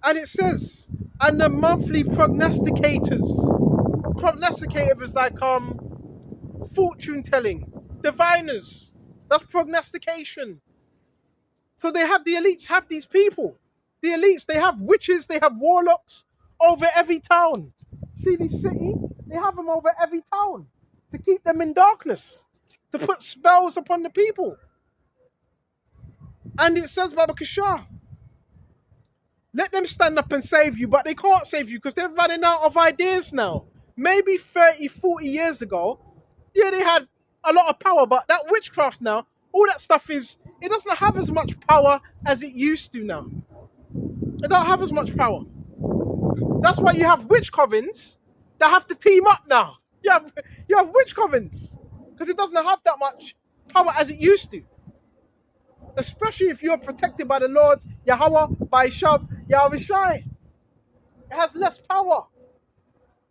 And it says, and the monthly prognosticators. Prognosticator is like fortune telling, diviners. That's prognostication. So they have the elites have these people. The elites, they have witches, they have warlocks over every town. See this city? They have them over every town to keep them in darkness, to put spells upon the people. And it says, Baba Kishar, let them stand up and save you, but they can't save you because they're running out of ideas now. Maybe 30, 40 years ago, yeah, they had a lot of power, but that witchcraft now, all that stuff it doesn't have as much power as it used to now. It don't have as much power. That's why you have witch covens that have to team up now. You have witch covens because it doesn't have that much power as it used to. Especially if you're protected by the Lord, Yahweh, by Shab, Yahweh Shai. It has less power.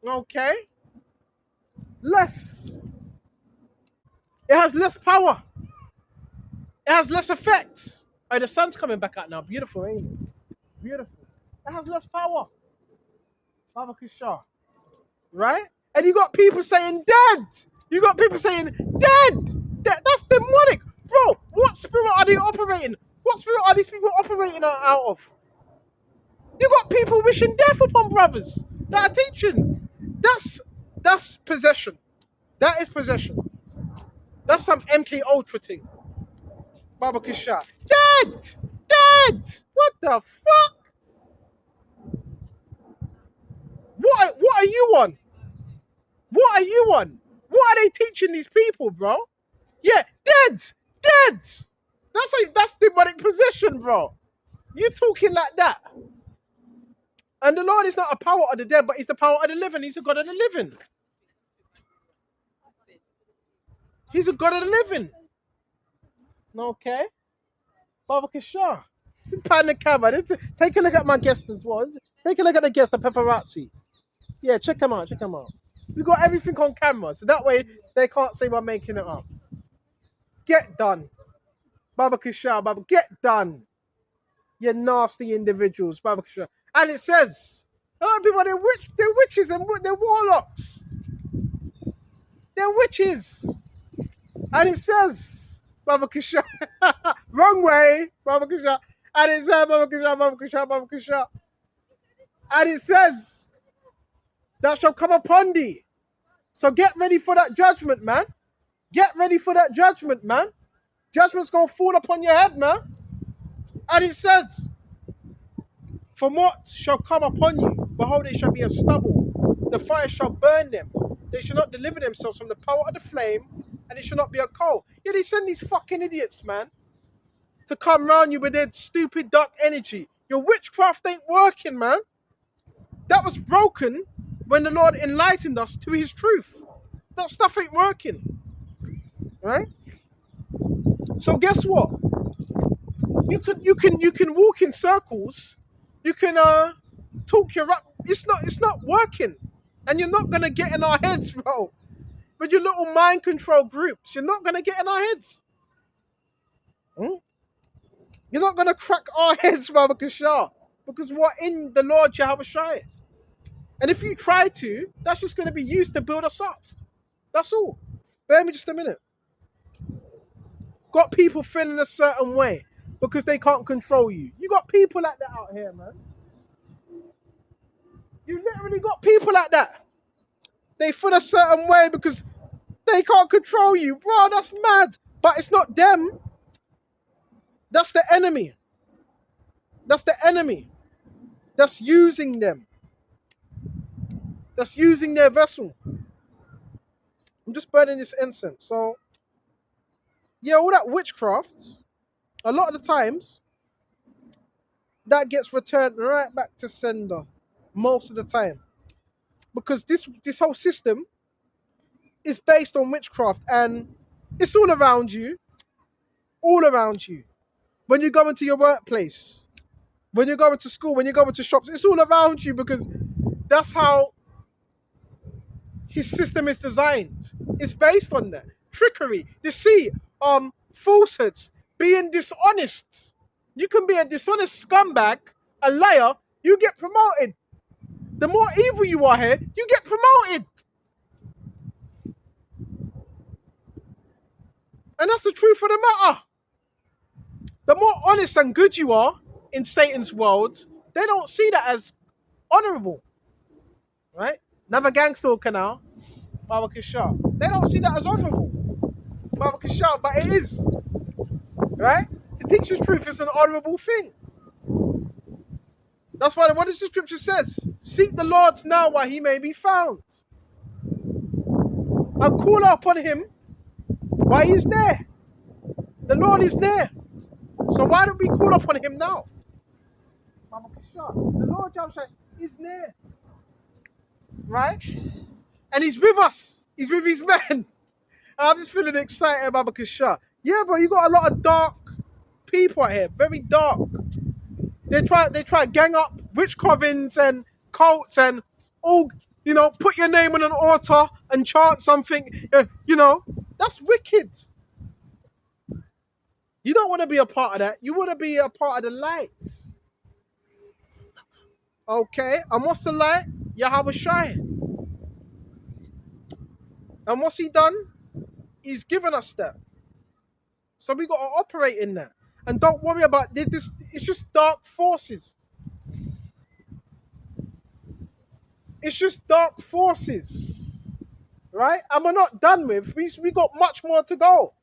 Okay? less. It has less power. It has less effects. Oh, the sun's coming back out now. Beautiful, ain't it? Beautiful. It has less power. Baba Kusha. Right? And you got people saying dead. You got people saying dead. That's demonic. Bro, what spirit are they operating? What spirit are these people operating out of? You got people wishing death upon brothers that are teaching. That's possession. That is possession. That's some MK Ultra thing. Baba Kusha. Dead! Dead! What the fuck? What are you on? What are you on? What are they teaching these people, bro? Yeah, dead! Dead! That's demonic possession, bro. You talking like that. And the Lord is not a power of the dead, but he's the power of the living. He's a God of the living. He's a God of the living. Okay? Baba Kishar. Pan the camera. Take a look at my guest as well. Take a look at the guest, the paparazzi. Yeah, check him out. Check him out. We got everything on camera, so that way they can't say we're making it up. Get done. Baba Kishar, Baba, get done. You nasty individuals, Baba Kishar. And it says, oh, people, they're witches and they're warlocks. They're witches. And it says, Baba Kishar, wrong way, Baba Kishar. And it says, Baba Kishar, Baba Kishar, Baba Kishar. And it says, that shall come upon thee. So get ready for that judgment, man. Get ready for that judgment, man. Judgment's going to fall upon your head, man. And it says, from what shall come upon you, behold, they shall be as stubble. The fire shall burn them. They shall not deliver themselves from the power of the flame, and it shall not be a coal. Yeah, they send these fucking idiots, man, to come round you with their stupid dark energy. Your witchcraft ain't working, man. That was broken when the Lord enlightened us to his truth. That stuff ain't working. Right? So guess what? You can walk in circles. You can talk your up. It's not working. And you're not gonna get in our heads, bro. With your little mind control groups, you're not gonna get in our heads. You're not gonna crack our heads, Baba Kishar. Because we're in the Lord Jehovah Shai. And if you try to, that's just gonna be used to build us up. That's all. Bear me just a minute. Got people feeling a certain way because they can't control you. You got people like that out here, man. You literally got people like that. They feel a certain way because they can't control you. Bro, that's mad. But it's not them. That's the enemy. That's the enemy. That's using them. That's using their vessel. I'm just burning this incense. So, yeah, all that witchcraft, a lot of the times, that gets returned right back to sender. Most of the time. Because this whole system is based on witchcraft and it's all around you. All around you. When you go into your workplace, when you go into school, when you go into shops, it's all around you because that's how his system is designed. It's based on that. Trickery, deceit, falsehoods, being dishonest. You can be a dishonest scumbag, a liar, you get promoted. The more evil you are here, you get promoted. And that's the truth of the matter. The more honest and good you are in Satan's world, they don't see that as honorable. Right? Another gang stalker now, Baba Kishar. They don't see that as honorable. Baba Kishar, but it is. Right? To teach the truth is an honorable thing. That's why what does the scripture says? Seek the Lord now while he may be found. And call upon him while he's there. The Lord is there. So why don't we call upon him now? Baba Kishar. The Lord is near. Right? And he's with us. He's with his men. I'm just feeling excited about Kishar. Yeah, bro, you got a lot of dark people out here. Very dark. They try gang up witch covens and cults and all, put your name on an altar and and chant something. That's wicked. You don't want to be a part of that. You want to be a part of the light. Okay, and what's the light? Yahweh Shai. And what's he done? He's given us that. So we got to operate in that. And don't worry about this. It's just dark forces. It's just dark forces. Right? And we're not done with. We got much more to go.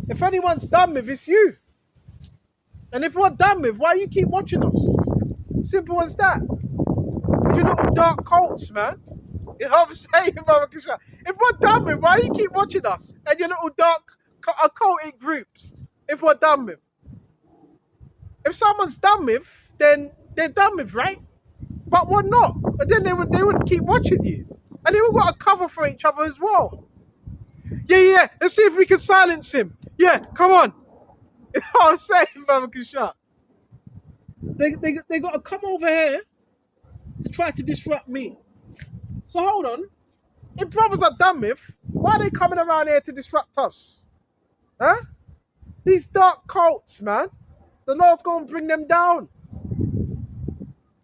If anyone's done with, it's you. And if we're done with, why you keep watching us? Simple as that. You little dark cults, man. You know what I'm saying, Mama Kisha? If we're done with, why you keep watching us and your little dark occultic groups? If we're done with, if someone's done with, then they're done with, right? But we're not. And then they wouldn't keep watching you, and they all got a cover for each other as well. Yeah. Let's see if we can silence him. Yeah, come on. You know what I'm saying, Mama Kisha? They got to come over here to try to disrupt me. So hold on. If brothers are done with, why are they coming around here to disrupt us? Huh? These dark cults, man. The Lord's going to bring them down.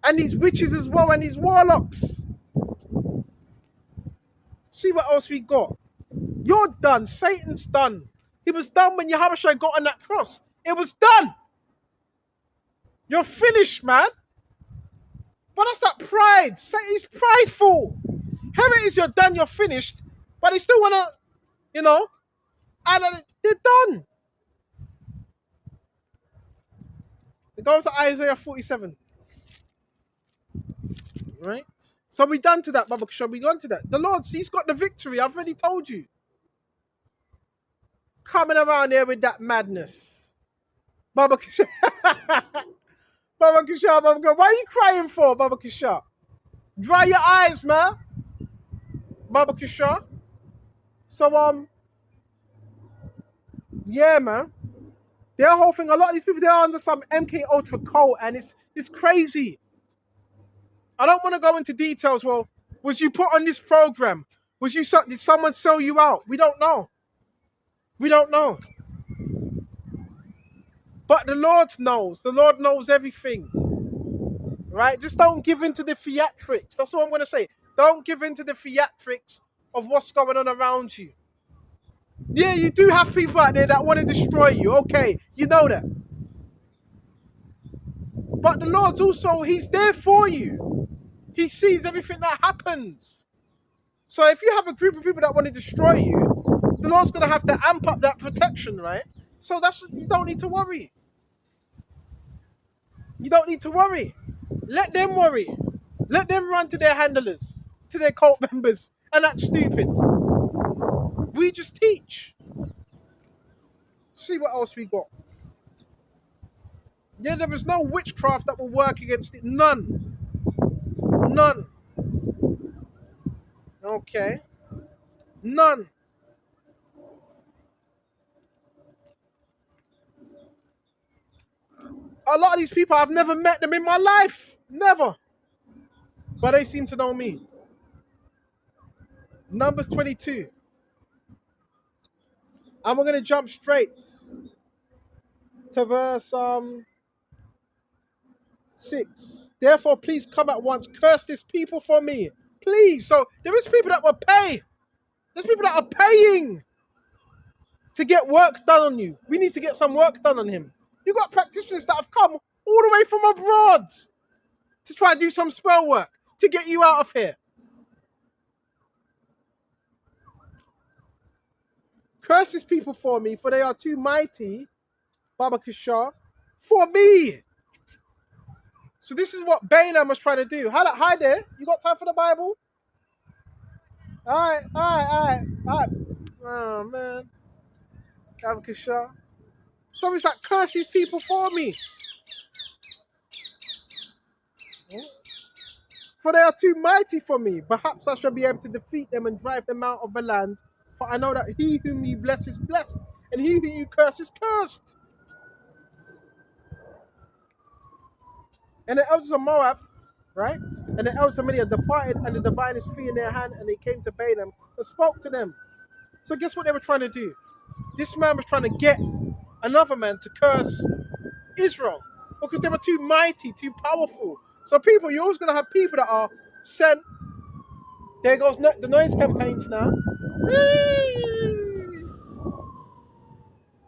And these witches as well, and these warlocks. See what else we got. You're done. Satan's done. He was done when Yahushua got on that cross. It was done. You're finished, man. But that's that pride. He's prideful. How it is you're done, you're finished, but they still want to, and they're done. It goes to Isaiah 47. Right? So we done to that, Baba Shall we gone to that? The Lord, he's got the victory. I've already told you. Coming around here with that madness. Baba Kisha. Baba Kisha, Baba Kisha. What are you crying for, Baba Kisha? Dry your eyes, man. Baba Kisha. So, yeah, man. Their whole thing, a lot of these people, they're under some MK Ultra cult, and it's crazy. I don't want to go into details. Well, was you put on this program? Did someone sell you out? We don't know. We don't know. But the Lord knows. The Lord knows everything. Right? Just don't give in to the theatrics. That's what I'm going to say. Don't give in to the theatrics of what's going on around you. Yeah, you do have people out there that want to destroy you. Okay, you know that. But the Lord's also, he's there for you. He sees everything that happens. So if you have a group of people that want to destroy you, the Lord's going to have to amp up that protection, right? So you don't need to worry. You don't need to worry. Let them worry. Let them run to their handlers, to their cult members, and act stupid. We just teach. See what else we got. Yeah, there is no witchcraft that will work against it. None. None. Okay. None. A lot of these people, I've never met them in my life. Never. But they seem to know me. Numbers 22. And we're going to jump straight to verse 6. Therefore, please come at once. Curse this people for me. Please. So there is people that will pay. There's people that are paying to get work done on you. We need to get some work done on him. You've got practitioners that have come all the way from abroad to try and do some spell work to get you out of here. Curse these people for me, for they are too mighty, Baba Kishar, for me. So this is what Balaam was trying to do. Hi there. You got time for the Bible? All right. Oh, man. Baba Kishar. So he's like, curse these people for me. For they are too mighty for me. Perhaps I shall be able to defeat them and drive them out of the land. For I know that he whom you bless is blessed, and he whom you curse is cursed. And the elders of Moab right? And the elders of Midian departed, and the diviners flew in their hand, and they came to Balaam and spoke to them. So guess what they were trying to do? This man was trying to get another man to curse Israel because they were too mighty, too powerful. So people, you're always going to have people that are sent. There goes the noise campaigns now.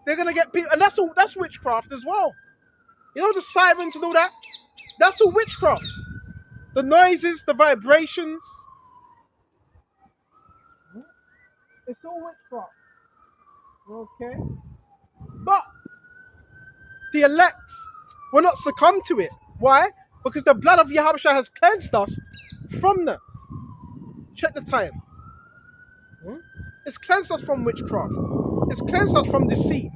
They're going to get people, and that's all. That's witchcraft as well. You know the sirens and all that. That's all witchcraft. The noises, the vibrations. It's all witchcraft. Okay. But the elect will not succumb to it. Why? Because the blood of Yahushua has cleansed us from them. Check the time. It's cleansed us from witchcraft. It's cleansed us from deceit.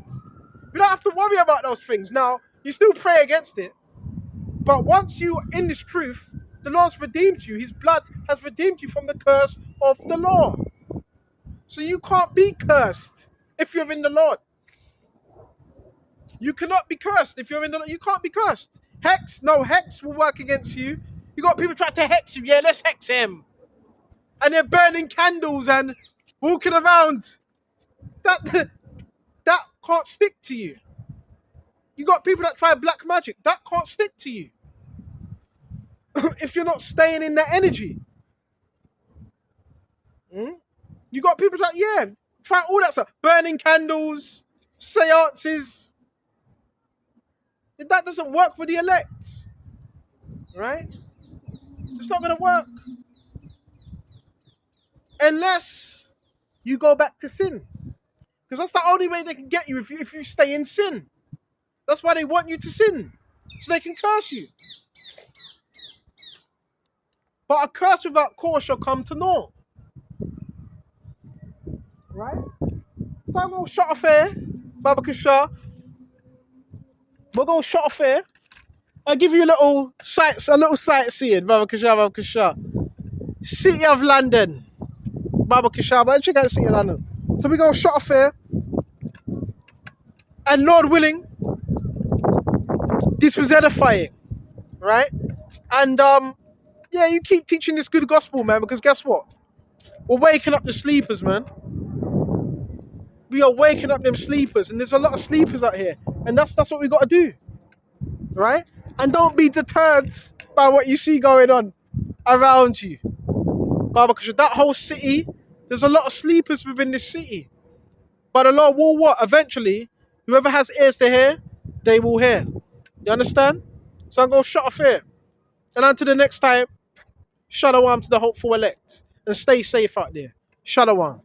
We don't have to worry about those things. Now, you still pray against it. But once you're in this truth, the Lord's redeemed you. His blood has redeemed you from the curse of the law. So you can't be cursed if you're in the Lord. You cannot be cursed if you're in the Lord. You can't be cursed. Hex, no, hex will work against you. You got people trying to hex you. Yeah, let's hex him. And they're burning candles and walking around. That that can't stick to you. You got people that try black magic. That can't stick to you. If you're not staying in that energy. You got people that, yeah, try all that stuff. Burning candles, seances. That doesn't work for the elect. Right? It's not going to work. Unless you go back to sin. Because that's the only way they can get you if you stay in sin. That's why they want you to sin. So they can curse you. But a curse without cause shall come to naught. Right? So I'm going to shut off here, Baba Kasha. We're going to shut off here. I'll give you a little sightseeing, Baba Kasha. City of London, Baba Kasha. But check out the City of London. So we're going to shut off here. And Lord willing, this was edifying. Right? And yeah, you keep teaching this good gospel, man, because guess what? We're waking up the sleepers, man. We are waking up them sleepers, and there's a lot of sleepers out here. And that's what we got to do. Right? And don't be deterred by what you see going on around you. Because that whole city, there's a lot of sleepers within this city. But the Lord will what? Eventually, whoever has ears to hear, they will hear. You understand? So I'm going to shut off here. And until the next time, shalom to the hopeful elect. And stay safe out there. Shalom.